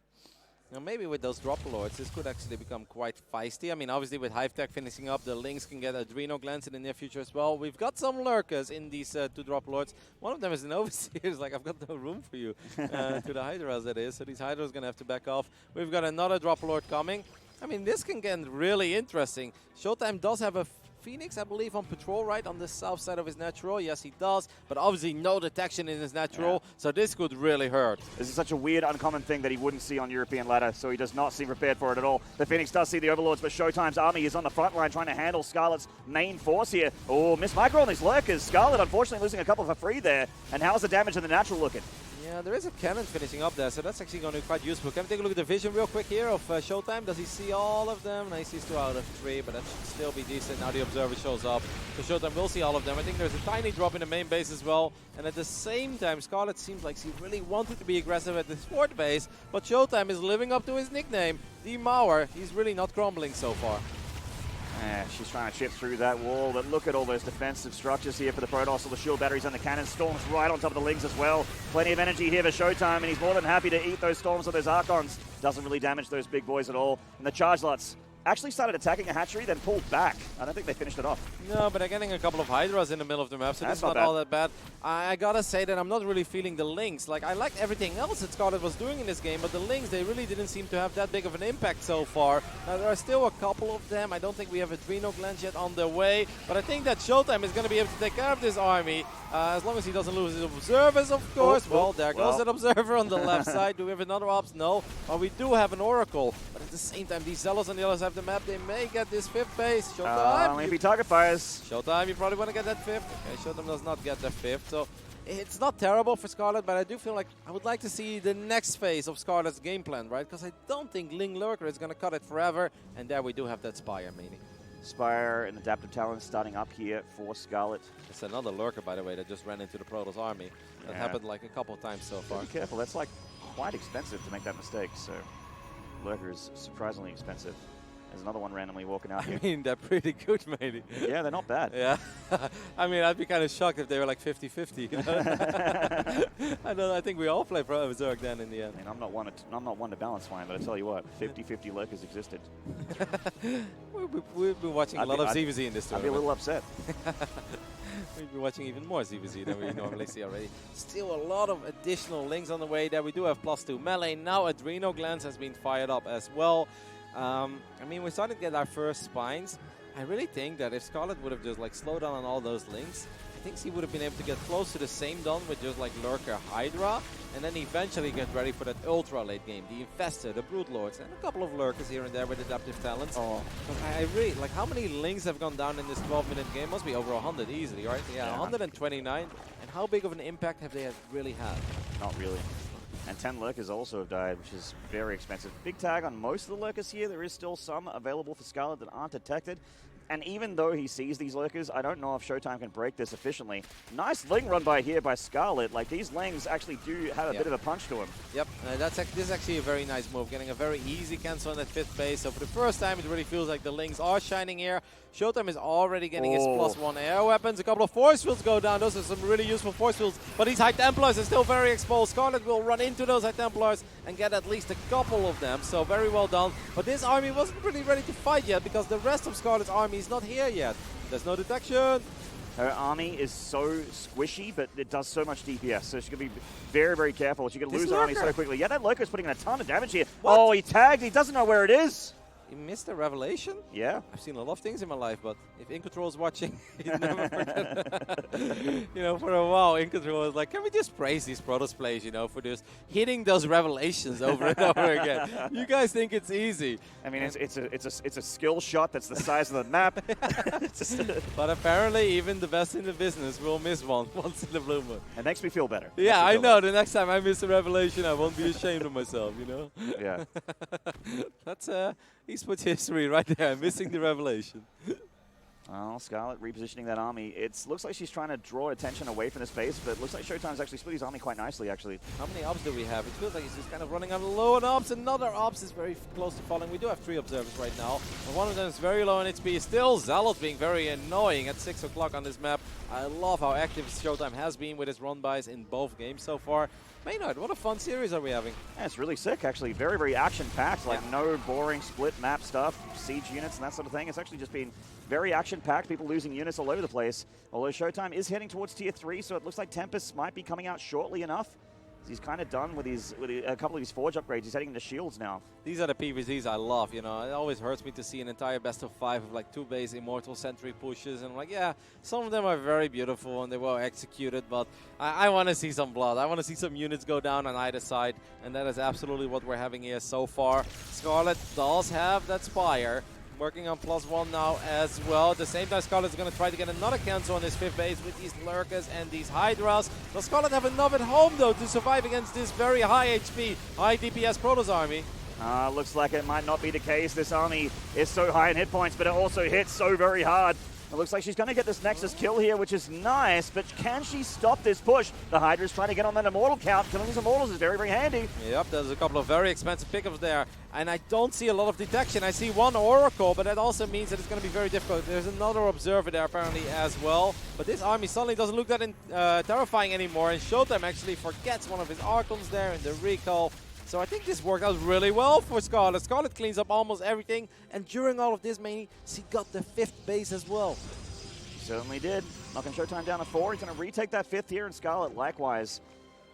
Now maybe with those Dropper Lords, this could actually become quite feisty. I mean, obviously with Hive Tech finishing up, the Lynx can get Adreno Glands in the near future as well. We've got some Lurkers in these 2 Dropper Lords. One of them is an Overseer. Like, I've got no room for you to the Hydras, that is. So these Hydras are going to have to back off. We've got another Dropper Lord coming. I mean, this can get really interesting. ShoWTimE does have a Phoenix, I believe, on patrol, right, on the south side of his natural. Yes, he does, but obviously no detection in his natural, so this could really hurt. This is such a weird, uncommon thing that he wouldn't see on European ladder, so he does not seem prepared for it at all. The Phoenix does see the Overlords, but ShoWTimE's army is on the front line trying to handle Scarlett's main force here. Oh, Miss Micro on these Lurkers. Scarlett, unfortunately, losing a couple for free there. And how's the damage in the natural looking? Yeah, there is a cannon finishing up there, so that's actually going to be quite useful. Can we take a look at the vision real quick here of ShoWTimE? Does he see all of them? No, he sees 2 out of 3, but that should still be decent. Now the Observer shows up, so ShoWTimE will see all of them. I think there's a tiny drop in the main base as well, and at the same time, Scarlett seems like she really wanted to be aggressive at this 4th base, but ShoWTimE is living up to his nickname, the Mauer. He's really not crumbling so far. Yeah, she's trying to chip through that wall, but look at all those defensive structures here for the Protoss. All the shield batteries and the cannon. Storms right on top of the Lings as well. Plenty of energy here for ShoWTimE, and he's more than happy to eat those Storms or those Archons. Doesn't really damage those big boys at all. And the Charge Lots actually started attacking a hatchery, then pulled back. I don't think they finished it off. No, but they're getting a couple of Hydras in the middle of the map, so that's not all that bad. I gotta say that I'm not really feeling the Lynx. Like, I liked everything else that Scarlett was doing in this game, but the Lynx, they really didn't seem to have that big of an impact so far. There are still a couple of them. I don't think we have Adreno Glands yet on their way, but I think that ShoWTimE is going to be able to take care of this army, as long as he doesn't lose his observers, of course. Well, there goes that observer on the left side. Do we have another ops? No. Well, we do have an Oracle, but at the same time, these Zealots on the other side of the map, they may get this 5th base. ShoWTimE. Maybe target fires. ShoWTimE, you probably want to get that 5th. Okay, ShoWTimE does not get the 5th, so it's not terrible for Scarlett, but I do feel like I would like to see the next phase of Scarlett's game plan, right? Because I don't think Ling Lurker is going to cut it forever, and there we do have that Spire, meaning. Spire and Adaptive Talon starting up here for Scarlett. It's another Lurker, by the way, that just ran into the Protoss army. That happened like a couple of times so far. Be careful, that's like quite expensive to make that mistake, so Lurker is surprisingly expensive. There's another one randomly walking out here. I mean, they're pretty good, maybe. Yeah, they're not bad. Yeah. I mean, I'd be kind of shocked if they were like 50-50. You know? I think we all play for Zerg then in the end. I mean, I'm not one to balance fine, but I tell you what, 50-50 Lurkers existed. We've been watching a lot of ZVZ in this tournament. I'd be a little upset. We've been watching even more ZVZ than we normally see already. Still a lot of additional links on the way there. We do have +2 melee. Now Adreno Glands has been fired up as well. I mean, we're starting to get our first spines. I really think that if Scarlett would have just like slowed down on all those links, I think she would have been able to get close to the same done with just like Lurker Hydra, and then eventually get ready for that ultra late game. The Infestor, the Broodlords, and a couple of Lurkers here and there with adaptive talents. Oh. I really, like, how many links have gone down in this 12-minute game? Must be over 100 easily, right? Yeah, 129. And how big of an impact have they really had? Not really. And 10 Lurkers also have died, which is very expensive. Big tag on most of the Lurkers here. There is still some available for Scarlett that aren't detected. And even though he sees these Lurkers, I don't know if ShoWTimE can break this efficiently. Nice Ling run by here by Scarlett. Like, these Lings actually do have a bit of a punch to him. Yep, this is actually a very nice move. Getting a very easy cancel on that 5th base. So for the first time, it really feels like the Lings are shining here. ShoWTimE is already getting his +1 air weapons. A couple of force fields go down. Those are some really useful force fields. But these High Templars are still very exposed. Scarlett will run into those High Templars and get at least a couple of them. So very well done. But this army wasn't really ready to fight yet because the rest of Scarlett's army is not here yet. There's no detection. Her army is so squishy, but it does so much DPS. So she's going to be very, very careful. She can lose her army so quickly. Yeah, that Lurker's putting in a ton of damage here. What? Oh, he tagged. He doesn't know where it is. You missed a revelation? Yeah. I've seen a lot of things in my life, but if InControl's watching, you never forget. You know, for a while, InControl was like, can we just praise these Protoss plays, you know, for just hitting those revelations over and over again? You guys think it's easy. I mean, it's a skill shot that's the size of the map. But apparently, even the best in the business will miss one once in the blue moon. It makes me feel better. Yeah, I know. The next time I miss a revelation, I won't be ashamed of myself, you know? Yeah. That's esports history right there, missing the revelation. Well, Scarlett repositioning that army. It looks like she's trying to draw attention away from the space, but it looks like ShoWTimE's actually split his army quite nicely, actually. How many ops do we have? It feels like he's just kind of running out of low on ops. Another ops is very close to falling. We do have 3 observers right now, but one of them is very low on HP. Still, Zealot being very annoying at 6 o'clock on this map. I love how active ShoWTimE has been with his run-bys in both games so far. Maynard, what a fun series are we having? Yeah, it's really sick, actually. Very, very action-packed. Like, no boring split map stuff, siege units and that sort of thing. It's actually just been very action-packed, people losing units all over the place. Although ShoWTimE is heading towards Tier 3, so it looks like Tempest might be coming out shortly enough. He's kind of done with a couple of his Forge upgrades. He's heading into Shields now. These are the PvZs I love, you know. It always hurts me to see an entire best of 5 of like 2 base Immortal Sentry pushes. And I'm like, yeah, some of them are very beautiful and they well executed, but I want to see some blood. I want to see some units go down on either side, and that is absolutely what we're having here so far. Scarlett does have that Spire. Working on +1 now as well. At the same time, Scarlett's going to try to get another cancel on this 5th base with these Lurkers and these Hydras. Does Scarlett have enough at home, though, to survive against this very high HP, high DPS Protoss army? Looks like it might not be the case. This army is so high in hit points, but it also hits so very hard. It looks like she's going to get this Nexus kill here, which is nice, but can she stop this push? The Hydra's trying to get on that Immortal count. Killing these Immortals is very, very handy. Yep, there's a couple of very expensive pickups there, and I don't see a lot of detection. I see one Oracle, but that also means that it's going to be very difficult. There's another Observer there apparently as well, but this army suddenly doesn't look that terrifying anymore, and ShoWTimE actually forgets one of his Archons there in the recall. So I think this worked out really well for Scarlett. Scarlett cleans up almost everything, and during all of this, mainly, she got the 5th base as well. She certainly did. Knocking ShoWTimE down to 4. He's going to retake that 5th here, and Scarlett likewise.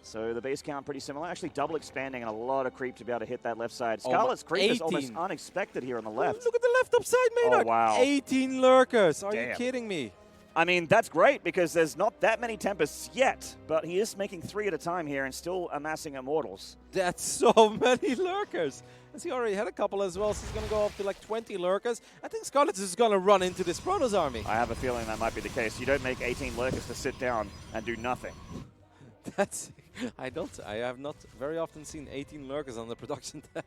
So the base count pretty similar. Actually double expanding and a lot of creep to be able to hit that left side. Scarlett's creep is almost unexpected here on the left. Look at the left upside, Maynard. Oh, wow. 18 lurkers. Are Damn. you kidding me? I mean, that's great because there's not that many Tempests yet, but he is making 3 at a time here and still amassing Immortals. That's so many lurkers. And he already had a couple as well, so he's going to go up to like 20 lurkers. I think Scarlett is going to run into this Protoss army. I have a feeling that might be the case. You don't make 18 lurkers to sit down and do nothing. I have not very often seen 18 lurkers on the production tab.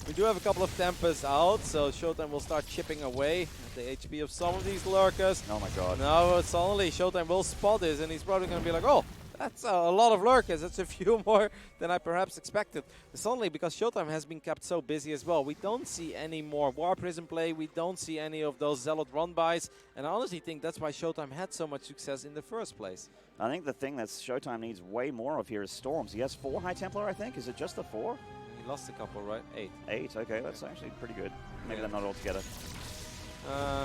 We do have a couple of Tempests out, so ShoWTimE will start chipping away at the HP of some of these lurkers. Oh my god. No, suddenly ShoWTimE will spot this, and he's probably going to be like, oh, that's a lot of lurkers. That's a few more than I perhaps expected. Suddenly, because ShoWTimE has been kept so busy as well, we don't see any more War Prism play. We don't see any of those Zealot run-bys. And I honestly think that's why ShoWTimE had so much success in the first place. I think the thing that ShoWTimE needs way more of here is Storms. He has 4 High Templar, I think. Is it just the 4? He lost a couple, right? 8. 8, okay. That's actually pretty good. Maybe they're not all together.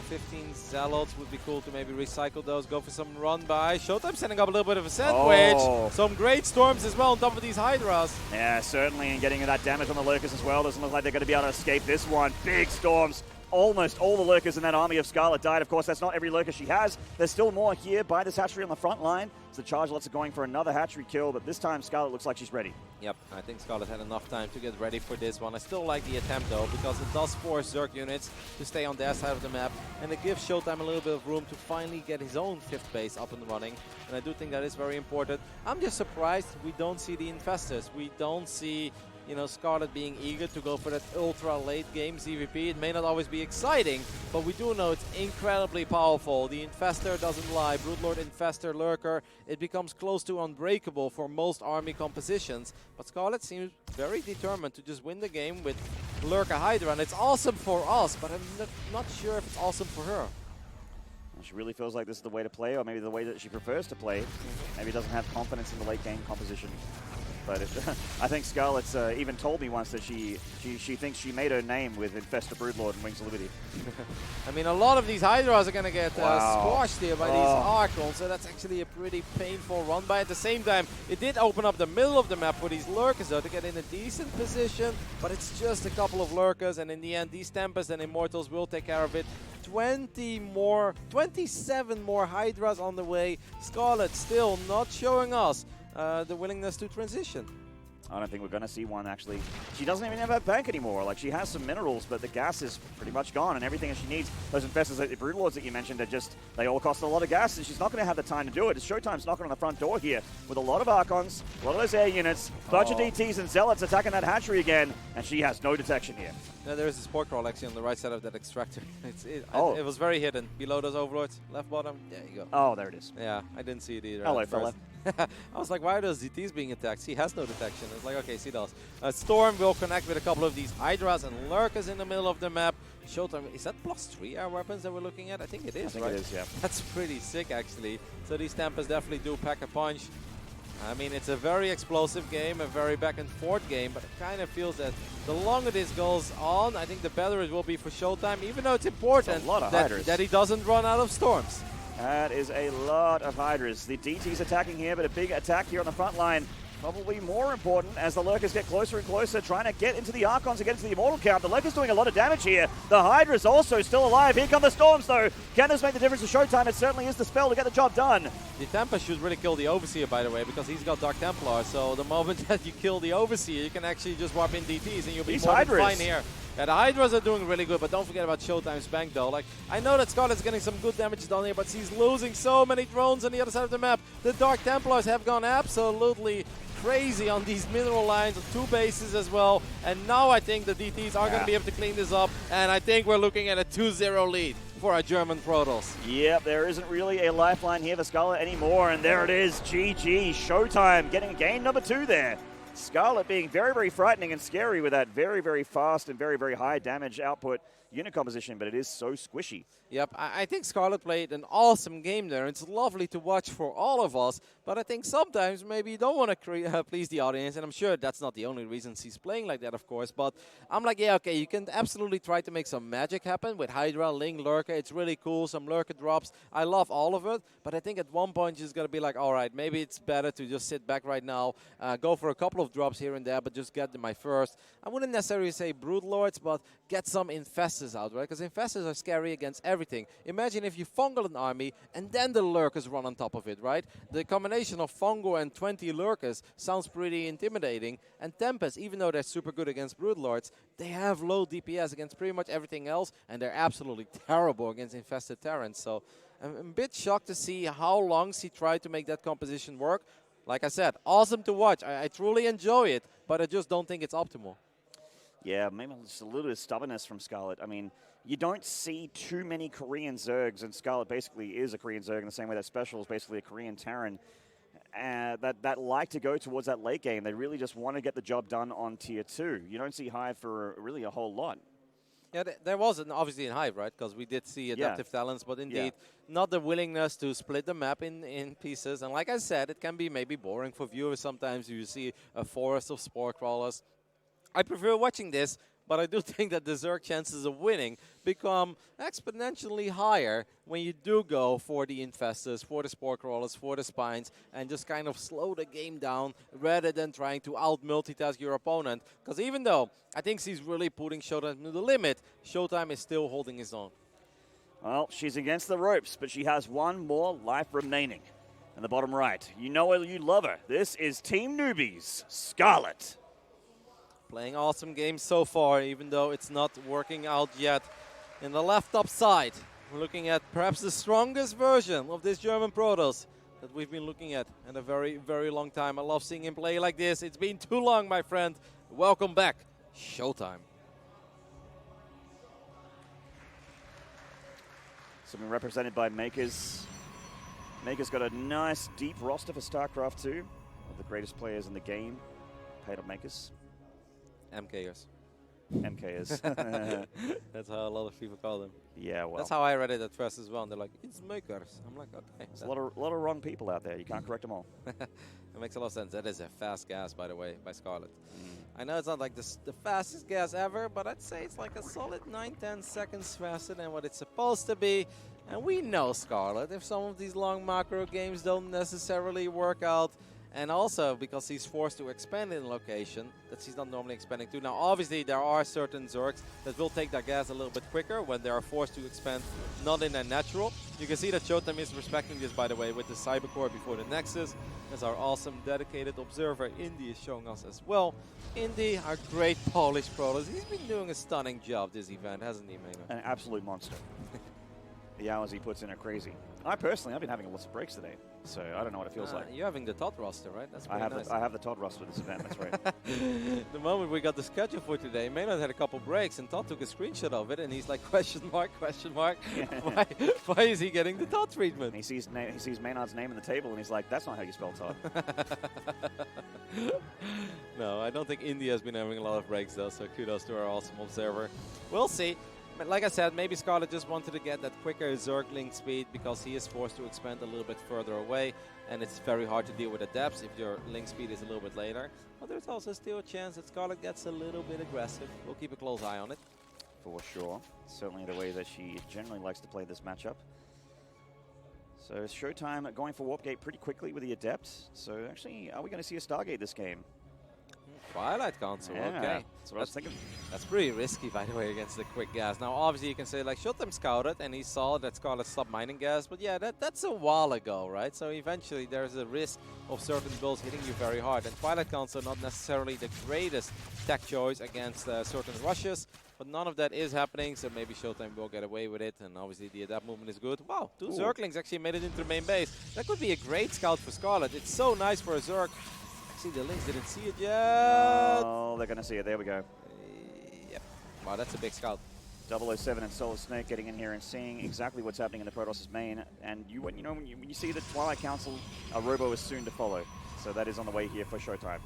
15 Zealots would be cool to maybe recycle those, go for some run-by. ShoWTimE setting up a little bit of a sandwich. Oh. Some great Storms as well on top of these Hydras. Yeah, certainly, and getting that damage on the Lurkers as well. Doesn't look like they're going to be able to escape this one. Big Storms. Almost all the Lurkers in that army of Scarlett died. Of course, that's not every Lurker she has. There's still more here by this hatchery on the front line. So the Chargelots are going for another hatchery kill, but this time Scarlett looks like she's ready. Yep, I think Scarlett had enough time to get ready for this one. I still like the attempt though, because it does force Zerg units to stay on their side of the map, and it gives ShoWTimE a little bit of room to finally get his own 5th base up and running. And I do think that is very important. I'm just surprised we don't see the Infestors. We don't see, you know, Scarlett being eager to go for that ultra late game CVP. It may not always be exciting, but we do know it's incredibly powerful. The Infestor doesn't lie. Broodlord, Infestor, Lurker, it becomes close to unbreakable for most army compositions. But Scarlett seems very determined to just win the game with Lurker Hydra, and it's awesome for us, but I'm not sure if it's awesome for her. She really feels like this is the way to play, or maybe the way that she prefers to play. Maybe doesn't have confidence in the late game composition. But I think Scarlett's even told me once that she thinks she made her name with Infestor Broodlord and Wings of Liberty. I mean, a lot of these Hydras are going to get squashed here by these Archons, so that's actually a pretty painful run. But at the same time, it did open up the middle of the map for these Lurkers, though, to get in a decent position. But it's just a couple of Lurkers, and in the end, these Tempests and Immortals will take care of it. 27 more Hydras on the way. Scarlett still not showing us the willingness to transition. I don't think we're going to see one, actually. She doesn't even have that bank anymore. Like, she has some minerals, but the gas is pretty much gone, and everything that she needs, those Infestors, the Broodlords that you mentioned, they all cost a lot of gas, and she's not going to have the time to do it. It's ShoWTimE's knocking on the front door here with a lot of Archons, a lot of those air units, bunch of DTs and Zealots attacking that hatchery again, and she has no detection here. Now, there is a Spore Crawl actually on the right side of that extractor. It was very hidden. Below those Overlords, left bottom, there you go. Oh, there it is. Yeah, I didn't see it either. Hello, fella. I was like, why are those DTs being attacked? He has no detection. It's like, okay, he does. Storm will connect with a couple of these Hydras and Lurkers in the middle of the map. ShoWTimE, is that +3 air weapons that we're looking at? I think it is, right? I think it is, yeah. That's pretty sick, actually. So these Tempests definitely do pack a punch. I mean, it's a very explosive game, a very back-and-forth game, but it kind of feels that the longer this goes on, I think the better it will be for ShoWTimE, even though it's important that he doesn't run out of Storms. That is a lot of Hydras. The DT's attacking here, but a big attack here on the front line. Probably more important as the Lurkers get closer and closer, trying to get into the Archons and get into the Immortal count. The Lurkers doing a lot of damage here. The Hydra's also still alive. Here come the Storms, though. Can this make the difference to ShoWTimE? It certainly is the spell to get the job done. The Tempest should really kill the Overseer, by the way, because he's got Dark Templar. So the moment that you kill the Overseer, you can actually just warp in DTs and you'll be more than fine here. Yeah, the Hydras are doing really good, but don't forget about ShoWTimE's bank, though. Like, I know that Scarlett's getting some good damage down here, but she's losing so many drones on the other side of the map. The Dark Templars have gone absolutely crazy on these mineral lines, on 2 bases as well. And now I think the DTs are going to be able to clean this up, and I think we're looking at a 2-0 lead for our German Protoss. Yep, there isn't really a lifeline here for Scarlett anymore, and there it is, GG. ShoWTimE getting game number 2 there. Scarlett being very, very frightening and scary with that very, very fast and very, very high damage output. unit composition, but it is so squishy. Yep, I think Scarlett played an awesome game there. It's lovely to watch for all of us, but I think sometimes maybe you don't want to please the audience, and I'm sure that's not the only reason she's playing like that, of course, but I'm like, yeah, okay, you can absolutely try to make some magic happen with Hydra, Ling, Lurker. It's really cool, some Lurker drops. I love all of it, but I think at one point she's going to be like, all right, maybe it's better to just sit back right now, go for a couple of drops here and there, but just get my first. I wouldn't necessarily say Brood Lords, but get some Infestors out, right? Because Infestors are scary against everything. Imagine if you fungal an army and then the Lurkers run on top of it, right? The combination of fungal and 20 Lurkers sounds pretty intimidating. And Tempest, even though they're super good against Brood Lords, they have low DPS against pretty much everything else, and they're absolutely terrible against infested Terrans. So I'm a bit shocked to see how long she tried to make that composition work. Like I said, awesome to watch. I truly enjoy it, but I just don't think it's optimal. Yeah, maybe just a little bit of stubbornness from Scarlett. I mean, you don't see too many Korean Zergs, and Scarlett basically is a Korean Zerg in the same way that Special is basically a Korean Terran, that like to go towards that late game. They really just want to get the job done on Tier 2. You don't see Hive for really a whole lot. Yeah, there was obviously in Hive, right? Because we did see adaptive talents, but indeed not the willingness to split the map in pieces. And like I said, it can be maybe boring for viewers sometimes. You see a forest of spore crawlers. I prefer watching this, but I do think that the Zerg chances of winning become exponentially higher when you do go for the Infestors, for the Spore Crawlers, for the Spines, and just kind of slow the game down rather than trying to out-multitask your opponent. Because even though I think she's really putting ShoWTimE to the limit, ShoWTimE is still holding his own. Well, she's against the ropes, but she has one more life remaining. In the bottom right, you know her, you love her. This is Team Newbies, Scarlett. Playing awesome games so far, even though it's not working out yet. In the left top side, we're looking at perhaps the strongest version of this German Protoss that we've been looking at in a very, very long time. I love seeing him play like this. It's been too long, my friend. Welcome back, ShoWTimE. So we're represented by Makers. Makers got a nice, deep roster for Starcraft 2. One of the greatest players in the game. Paid up Makers. MKers. MKers. That's how a lot of people call them. Yeah, well. That's how I read it at first as well. And they're like, it's Makers. I'm like, okay. There's a lot of wrong people out there. You can't correct them all. It makes a lot of sense. That is a fast gas, by the way, by Scarlett. I know it's not like the fastest gas ever, but I'd say it's like a solid 9-10 seconds faster than what it's supposed to be. And we know Scarlett, if some of these long macro games don't necessarily work out, and also because he's forced to expand in location that he's not normally expanding to. Now, obviously, there are certain Zergs that will take their gas a little bit quicker when they are forced to expand, not in their natural. You can see that ShoWTimE is respecting this, by the way, with the Cybercore before the Nexus. As our awesome dedicated observer, Indy, is showing us as well. Indy, our great Polish Protoss. He's been doing a stunning job this event, hasn't he, Maynard? An absolute monster. The hours he puts in are crazy. I've been having lots of breaks today, so I don't know what it feels like. You're having the Todd roster, right? That's pretty nice. I have the Todd roster for this event, that's right. The moment we got the schedule for today, Maynard had a couple breaks, and Todd took a screenshot of it, and he's like, question mark, why is he getting the Todd treatment? He sees Maynard's name in the table, and he's like, that's not how you spell Todd. No, I don't think India has been having a lot of breaks, though, so kudos to our awesome observer. We'll see. But like I said, maybe Scarlett just wanted to get that quicker Zergling speed because he is forced to expand a little bit further away, and it's very hard to deal with the depths if your link speed is a little bit later. But there's also still a chance that Scarlett gets a little bit aggressive. We'll keep a close eye on it. For sure. Certainly the way that she generally likes to play this matchup. So ShoWTimE going for Warp Gate pretty quickly with the Adept. So actually, are we going to see a Stargate this game? Twilight Council, yeah, okay. That's what I was thinking. That's pretty risky, by the way, against the quick gas. Now, obviously, you can say, like, ShoWTimE scouted, and he saw that Scarlett stopped mining gas. But yeah, that's a while ago, right? So eventually, there's a risk of certain builds hitting you very hard. And Twilight Council, not necessarily the greatest tech choice against certain rushes. But none of that is happening, so maybe ShoWTimE will get away with it. And obviously, the adapt movement is good. Wow, two Zerglings actually made it into the main base. That could be a great scout for Scarlett. It's so nice for a Zerg. See, the Lynx didn't see it yet. Oh, they're going to see it. There we go. Yep. Wow, that's a big scout. 007 and Solid Snake getting in here and seeing exactly what's happening in the Protoss' main. And when you see the Twilight Council, a Robo is soon to follow. So that is on the way here for ShoWTimE. Now,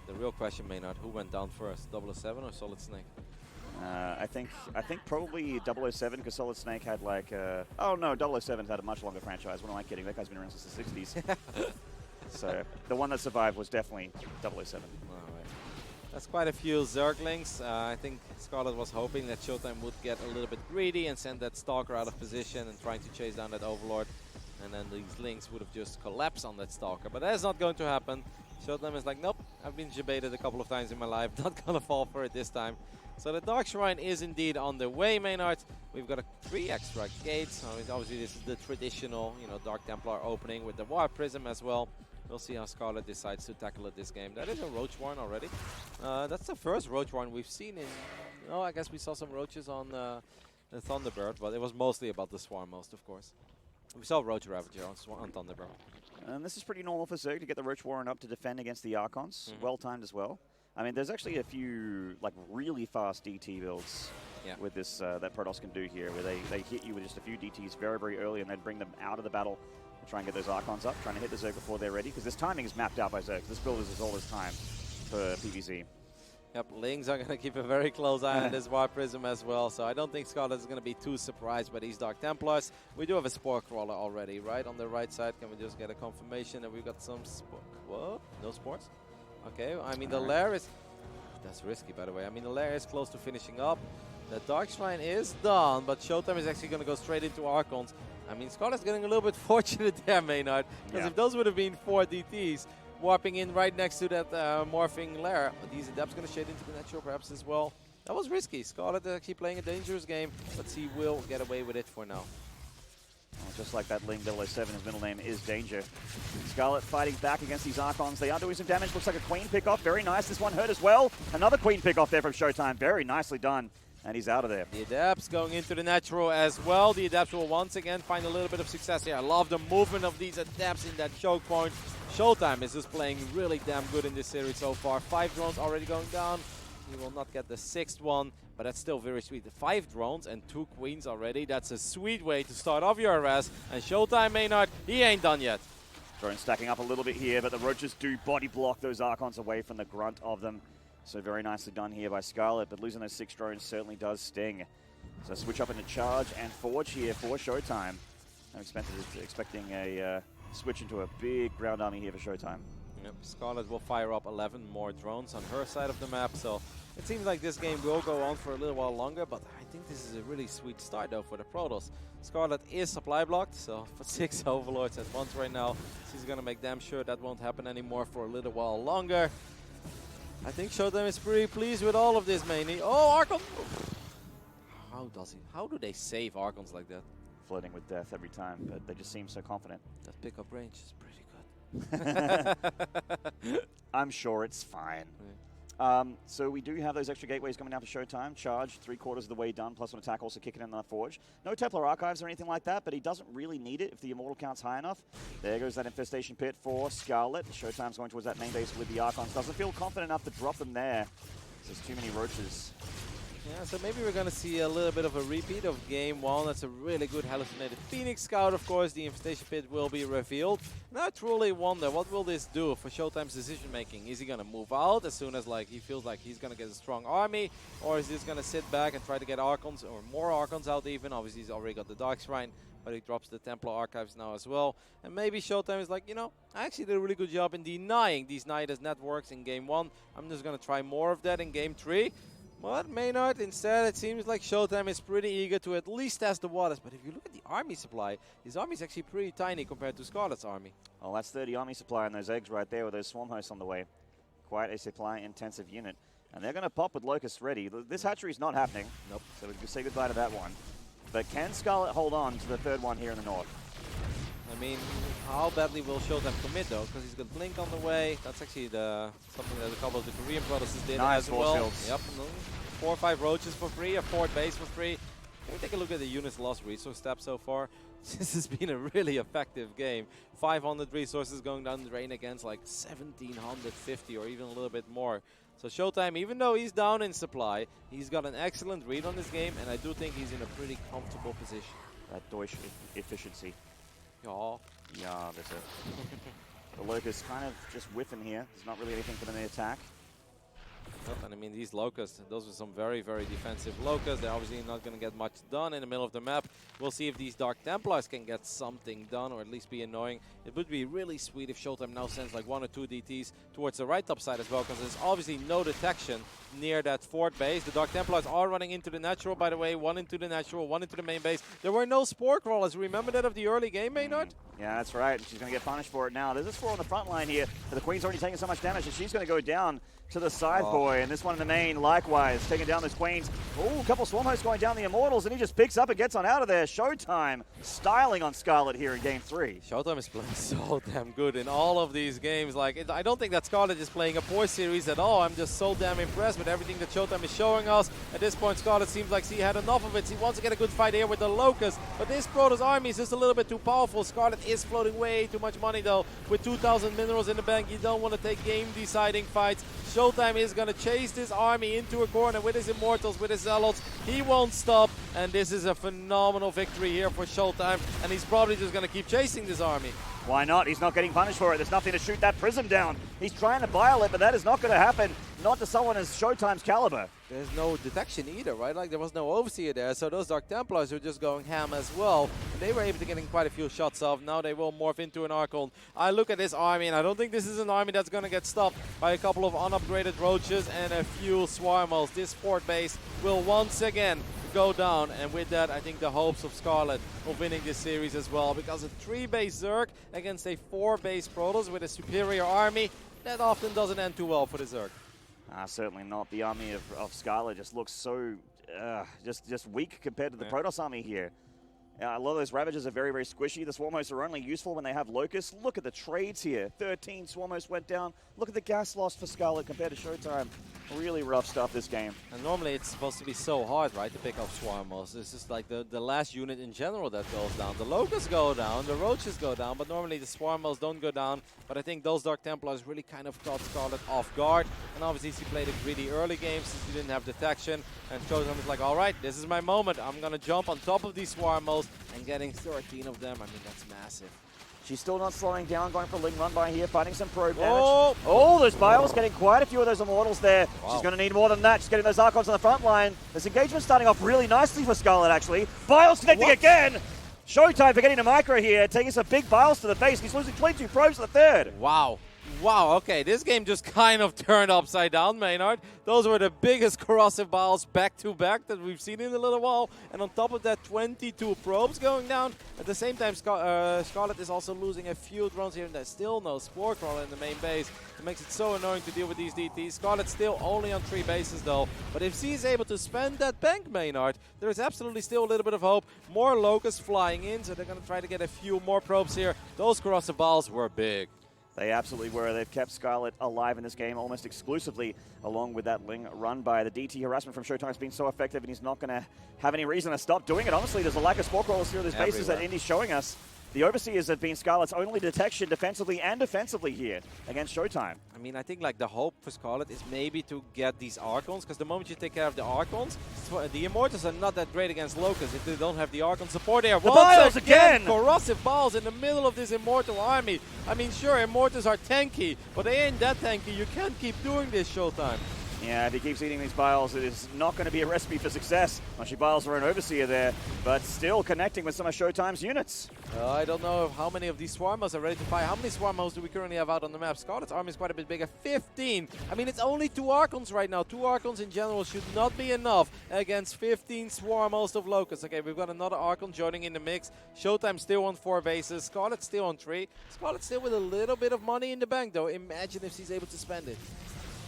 the real question, Maynard, who went down first, 007 or Solid Snake? I think probably 007 because Solid Snake had like oh no, 007's had a much longer franchise. What am I kidding? That guy's been around since the 60s. So the one that survived was definitely 007. All right. That's quite a few Zerglings. I think Scarlett was hoping that ShoWTimE would get a little bit greedy and send that Stalker out of position and trying to chase down that Overlord. And then these Lings would have just collapsed on that Stalker. But that's not going to happen. ShoWTimE is like, nope, I've been jebaited a couple of times in my life. Not going to fall for it this time. So the Dark Shrine is indeed on the way, Maynard. We've got 3 extra gates. I mean, obviously, this is the traditional, Dark Templar opening with the War Prism as well. We'll see how Scarlett decides to tackle it this game. That is a Roach Warren already. That's the first Roach Warren we've seen in... Oh, I guess we saw some Roaches on the Thunderbird, but it was mostly about the Swarm most, of course. We saw Roach Ravager on Thunderbird. And this is pretty normal for Zerg to get the Roach Warren up to defend against the Archons. Well timed as well. I mean, there's actually a few like really fast DT builds with this that Protoss can do here, where they hit you with just a few DTs very, very early and then bring them out of the battle and try and get those Archons up, trying to hit the Zerg before they're ready, because this timing is mapped out by Zerg. This build is all this time for PvZ. Yep, Lings are going to keep a very close eye on this War Prism as well, so I don't think Scarlett is going to be too surprised by these Dark Templars. We do have a Spore Crawler already, right? On the right side, can we just get a confirmation that we've got some Whoa, no Spores? Okay, I mean, the lair is... That's risky, by the way. I mean, the lair is close to finishing up. The Dark Shrine is done, but ShoWTimE is actually going to go straight into Archons. I mean, Scarlett's getting a little bit fortunate there, Maynard, because if those would have been 4 DTs, warping in right next to that morphing lair. These Adepts going to shade into the natural perhaps as well. That was risky. Scarlett actually playing a dangerous game, but he will get away with it for now. Well, just like that Ling 007, his middle name is Danger. Scarlett fighting back against these Archons. They are doing some damage. Looks like a Queen pick-off. Very nice. This one hurt as well. Another Queen pick-off there from ShoWTimE. Very nicely done. And he's out of there. The Adepts going into the natural as well. The Adepts will once again find a little bit of success here. I love the movement of these Adepts in that choke point. ShoWTimE is just playing really damn good in this series so far. 5 drones already going down. He will not get the 6th one, but that's still very sweet. 5 drones and 2 queens already. That's a sweet way to start off your harass. And ShoWTimE, Maynard, he ain't done yet. Drones stacking up a little bit here, but the Roaches do body block those Archons away from the grunt of them. So very nicely done here by Scarlett, but losing those 6 drones certainly does sting. So switch up into Charge and Forge here for ShoWTimE. I'm expecting a switch into a big ground army here for ShoWTimE. Yep, Scarlett will fire up 11 more drones on her side of the map, so it seems like this game will go on for a little while longer, but I think this is a really sweet start though for the Protoss. Scarlett is supply blocked, so for 6 Overlords at once right now, she's gonna make damn sure that won't happen anymore for a little while longer. I think ShoWTimE is pretty pleased with all of this, mainly. Oh, Archon! How do they save Archons like that? Flirting with death every time, but they just seem so confident. That pickup range is pretty good. I'm sure it's fine. So we do have those extra gateways coming down for ShoWTimE. Charge, 3/4 of the way done, plus an attack also kicking in the Forge. No Templar Archives or anything like that, but he doesn't really need it if the Immortal count's high enough. There goes that Infestation Pit for Scarlett. ShoWTimE's going towards that main base with the Archons. Doesn't feel confident enough to drop them there. There's too many Roaches. Yeah, so maybe we're going to see a little bit of a repeat of Game 1. That's a really good hallucinated Phoenix Scout, of course. The Infestation Pit will be revealed. And I truly wonder, what will this do for ShoWTimE's decision making? Is he going to move out as soon as he feels like he's going to get a strong army? Or is he just going to sit back and try to get Archons, or more Archons out even? Obviously, he's already got the Dark Shrine, but he drops the Templar Archives now as well. And maybe ShoWTimE is like, I actually did a really good job in denying these Nidus networks in Game 1. I'm just going to try more of that in Game 3. But Maynard, instead, it seems like ShoWTimE is pretty eager to at least test the waters. But if you look at the army supply, his army is actually pretty tiny compared to Scarlett's army. Well, that's 30 army supply and those eggs right there with those swarm hosts on the way. Quite a supply-intensive unit. And they're going to pop with Locusts ready. This hatchery is not happening. Nope. So we can say goodbye to that one. But can Scarlett hold on to the 3rd one here in the north? I mean, how badly will ShoWTimE commit though? Because he's got Blink on the way. That's actually something that a couple of the Korean brothers did as well. Fields. Yep. 4 or 5 Roaches for free, a 4th base for free. Can we take a look at the unit's lost resource tab so far? This has been a really effective game. 500 resources going down the drain against like 1,750 or even a little bit more. So ShoWTimE, even though he's down in supply, he's got an excellent read on this game, and I do think he's in a pretty comfortable position. That Deutsch efficiency. Yeah. Yeah, that's it. The Locust kind of just whiffing here. There's not really anything for them to attack. And I mean, these Locusts, those are some very, very defensive Locusts. They're obviously not going to get much done in the middle of the map. We'll see if these Dark Templars can get something done, or at least be annoying. It would be really sweet if ShoWTimE now sends like 1 or 2 DTs towards the right top side as well, because there's obviously no detection near that fort base. The Dark Templars are running into the natural, by the way. 1 into the natural, 1 into the main base. There were no Spore Crawlers. Remember that of the early game, Maynard? Yeah, that's right. She's going to get punished for it now. There's a Spore on the front line here, but the Queen's already taking so much damage that she's going to go down to the side boy, and this one in the main likewise taking down those Queens. Oh, a couple Swarm Hosts going down the Immortals, and he just picks up and gets on out of there. ShoWTimE styling on Scarlett here in game 3. ShoWTimE is playing so damn good in all of these games. Like, I don't think that Scarlett is playing a poor series at all. I'm just so damn impressed with everything that ShoWTimE is showing us. At this point, Scarlett seems like she had enough of it. She wants to get a good fight here with the Locust, but this Protoss army is just a little bit too powerful. Scarlett is floating way too much money though. With 2,000 minerals in the bank, you don't want to take game-deciding fights. ShoWTimE is going to chase this army into a corner with his Immortals, with his Zealots. He won't stop, and this is a phenomenal victory here for ShoWTimE, and he's probably just going to keep chasing this army. Why not? He's not getting punished for it. There's nothing to shoot that Prism down. He's trying to bile it, but that is not going to happen. Not to someone as ShoWTimE's caliber. There's no detection either, right? Like, there was no Overseer there, so those Dark Templars were just going ham as well. And they were able to get in quite a few shots off. Now they will morph into an Archon. I look at this army, and I don't think this is an army that's going to get stopped by a couple of unupgraded Roaches and a few Swarmos. This fort base will once again go down, and with that, I think the hopes of Scarlett of winning this series as well, because a 3-base Zerg against a 4-base Protoss with a superior army, that often doesn't end too well for the Zerg. Certainly not. The army of Scarlett just looks so just weak compared to the Protoss army here. A lot of those Ravagers are very, very squishy. The Swarmos are only useful when they have Locusts. Look at the trades here. 13 Swarmos went down. Look at the gas loss for Scarlett compared to ShoWTimE. Really rough stuff this game. And normally it's supposed to be so hard, right, to pick up Swarmos. It's just like the last unit in general that goes down. The Locusts go down, the Roaches go down, but normally the Swarmos don't go down. But I think those Dark Templars really kind of caught Scarlett off guard. And obviously she played a greedy early game since she didn't have detection. And ShoWTimE was like, all right, this is my moment. I'm going to jump on top of these Swarmos, and getting 13 of them, I mean, that's massive. She's still not slowing down, going for a Ling run by here, fighting some probe damage. Oh, those Biles getting quite a few of those Immortals there. Wow. She's going to need more than that. She's getting those Archons on the front line. This engagement starting off really nicely for Scarlett, actually. Biles connecting again. ShoWTimE forgetting the micro here, taking some big Biles to the face. He's losing 22 probes to the third. Wow. Wow, okay, this game just kind of turned upside down, Maynard. Those were the biggest corrosive balls back-to-back that we've seen in a little while. And on top of that, 22 probes going down. At the same time, Scarlett is also losing a few drones here, and there's still no Spore Crawler in the main base. It makes it so annoying to deal with these DTs. Scarlett's still only on 3 bases, though. But if she's able to spend that bank, Maynard, there is absolutely still a little bit of hope. More Locusts flying in, so they're going to try to get a few more probes here. Those corrosive balls were big. They absolutely were. They've kept Scarlett alive in this game almost exclusively, along with that Ling run by. The DT harassment from ShoWTimE has been so effective, and he's not going to have any reason to stop doing it. Honestly, there's a lack of Spore Crawlers here at these bases that Indy's showing us. The Overseers have been Scarlett's only detection defensively and offensively here against ShoWTimE. I mean, I think like the hope for Scarlett is maybe to get these Archons, because the moment you take care of the Archons, the Immortals are not that great against Locusts if they don't have the Archon support there. The Biles again! Corrosive Balls in the middle of this Immortal army. I mean, sure, Immortals are tanky, but they ain't that tanky. You can't keep doing this, ShoWTimE. Yeah, if he keeps eating these Biles, it is not going to be a recipe for success. Well, she Biles her own Overseer there, but still connecting with some of ShoWTimE's units. I don't know how many of these Swarmos are ready to fight. How many Swarmos do we currently have out on the map? Scarlett's army is quite a bit bigger. 15. I mean, it's only 2 Archons right now. 2 Archons in general should not be enough against 15 Swarmos of Locusts. Okay, we've got another Archon joining in the mix. ShoWTimE still on 4 bases. Scarlett still on 3. Scarlett still with a little bit of money in the bank, though. Imagine if she's able to spend it.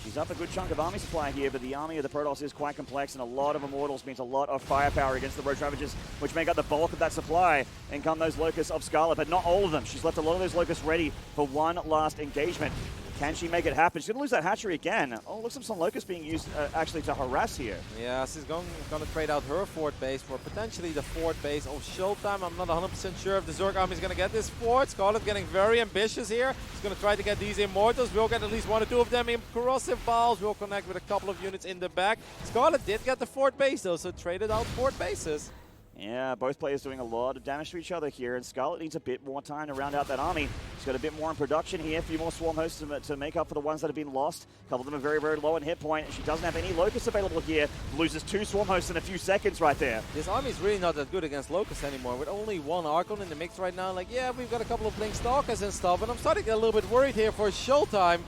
She's up a good chunk of army supply here, but the army of the Protoss is quite complex, and a lot of Immortals means a lot of firepower against the Roach Ravagers, which make up the bulk of that supply. And come those Locusts of Scarlett, but not all of them. She's left a lot of those Locusts ready for one last engagement. Can she make it happen? She's going to lose that hatchery again. Oh, looks like some Locusts being used actually to harass here. Yeah, she's going to trade out her fort base for potentially the fort base of ShoWTimE. I'm not 100% sure if the Zerg army is going to get this fort. Scarlett getting very ambitious here. She's going to try to get these Immortals. We'll get at least 1 or 2 of them in corrosive balls. We'll connect with a couple of units in the back. Scarlett did get the fort base though, so traded out fort bases. Yeah, both players doing a lot of damage to each other here, and Scarlett needs a bit more time to round out that army. She's got a bit more in production here, a few more Swarm Hosts to make up for the ones that have been lost. A couple of them are very, very low in hit point, and she doesn't have any Locusts available here. Loses 2 Swarm Hosts in a few seconds right there. This army is really not that good against Locusts anymore, with only 1 Archon in the mix right now. Like, yeah, we've got a couple of Blink Stalkers and stuff, and I'm starting to get a little bit worried here for ShoWTimE.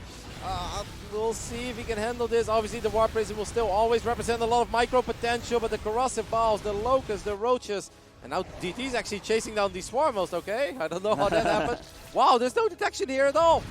We'll see if he can handle this. Obviously, the Warp Prism will still always represent a lot of micro potential, but the Corrosive Balls, the Locusts, the Roaches, and now DT's actually chasing down these Swarm Hosts, okay? I don't know how that happened. Wow, there's no detection here at all.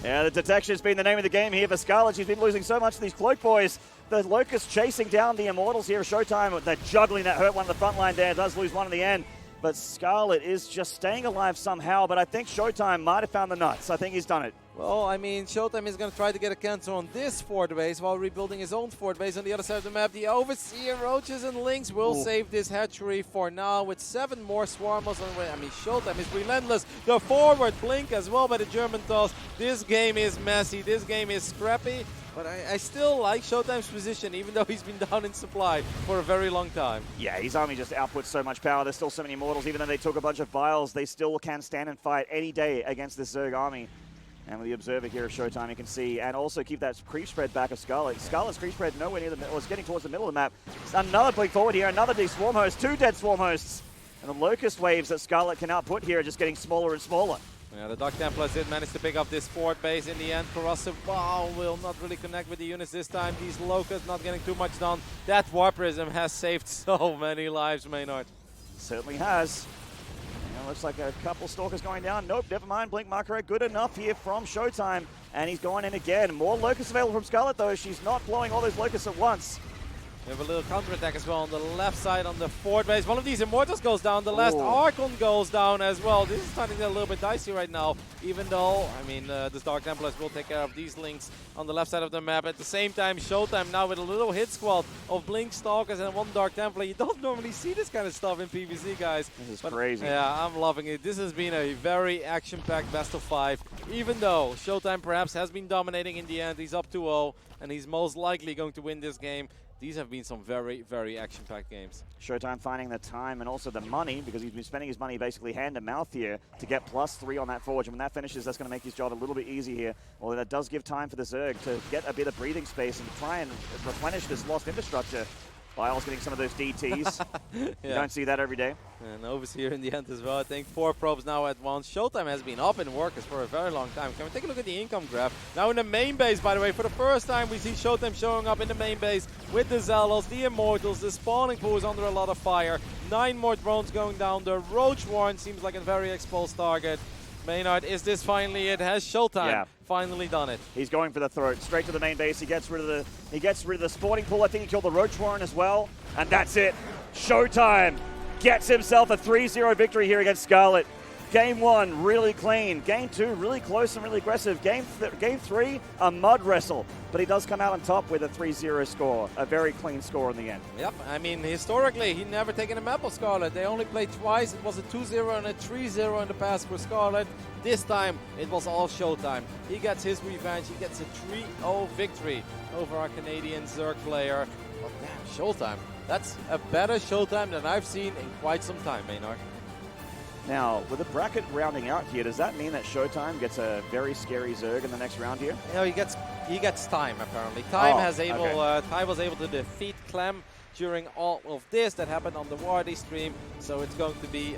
Yeah, the detection's been the name of the game here for Scarlett. She's been losing so much to these Cloak Boys. The Locusts chasing down the Immortals here of ShoWTimE. They're juggling that hurt one on the front line there. Does lose one in the end. But Scarlett is just staying alive somehow. But I think ShoWTimE might have found the nuts. I think he's done it. Well, I mean, ShoWTimE is going to try to get a cancel on this fort base while rebuilding his own fort base on the other side of the map. The Overseer, Roaches, and Lynx will save this hatchery for now with 7 more Swarmers on the way. I mean, ShoWTimE is relentless. The forward blink as well by the German toss. This game is messy. This game is scrappy. But I still like ShoWTimE's position, even though he's been down in supply for a very long time. Yeah, his army just outputs so much power. There's still so many Immortals. Even though they took a bunch of Vials, they still can stand and fight any day against this Zerg army. And with the Observer here of ShoWTimE, you can see, and also keep that creep spread back of Scarlett. Scarlett's creep spread nowhere near the middle. It's getting towards the middle of the map. Another blink forward here, another Swarm Host, 2 dead Swarm Hosts. And the Locust waves that Scarlett can output here are just getting smaller and smaller. Yeah, the Dark Templars did manage to pick up this fort base in the end. Corrosive Ball will not really connect with the units this time. These Locusts not getting too much done. That Warp Prism has saved so many lives, Maynard. Certainly has. Looks like a couple Stalkers going down. Nope, never mind. Blink marker good enough here from ShoWTimE. And he's going in again. More Locusts available from Scarlett, though. She's not blowing all those Locusts at once. We have a little counterattack as well on the left side on the fort base. One of these Immortals goes down. The last Archon goes down as well. This is starting to get a little bit dicey right now. Even though, I mean, the Dark Templars will take care of these Lynx on the left side of the map. At the same time, ShoWTimE now with a little hit squad of Blink Stalkers and 1 Dark Templar. You don't normally see this kind of stuff in PvZ, guys. This is crazy. Yeah, I'm loving it. This has been a very action-packed best of 5. Even though ShoWTimE perhaps has been dominating in the end. He's up 2-0, and he's most likely going to win this game. These have been some very, very action-packed games. ShoWTimE finding the time and also the money, because he's been spending his money basically hand to mouth here to get +3 on that Forge. And when that finishes, that's going to make his job a little bit easy here. Although that does give time for the Zerg to get a bit of breathing space and try and replenish this lost infrastructure. Biles getting some of those DTs. Yeah. You don't see that every day. And Overseer in the end as well. I think 4 probes now at once. ShoWTimE has been up in workers for a very long time. Can we take a look at the income graph? Now in the main base, by the way, for the first time we see ShoWTimE showing up in the main base with the Zealots, the Immortals. The spawning pool is under a lot of fire. 9 more drones going down. The Roach Warren seems like a very exposed target. Maynard, is this finally it? Has ShoWTimE finally done it? He's going for the throat, straight to the main base. He gets rid of the spawning pool. I think he killed the Roach Warren as well, and that's it. ShoWTimE gets himself a 3-0 victory here against Scarlett. Game 1, really clean. Game 2, really close and really aggressive. Game 3, a mud wrestle. But he does come out on top with a 3-0 score. A very clean score in the end. Yep, I mean, historically, he never taken a map of Scarlett. They only played twice. It was a 2-0 and a 3-0 in the past for Scarlett. This time, it was all ShoWTimE. He gets his revenge. He gets a 3-0 victory over our Canadian Zerg player. But man, ShoWTimE, that's a better ShoWTimE than I've seen in quite some time, Maynard. Now, with the bracket rounding out here, does that mean that ShoWTimE gets a very scary Zerg in the next round here? You know, he gets time apparently. Time was able to defeat Clem during all of this that happened on the Wardy stream, so it's going to be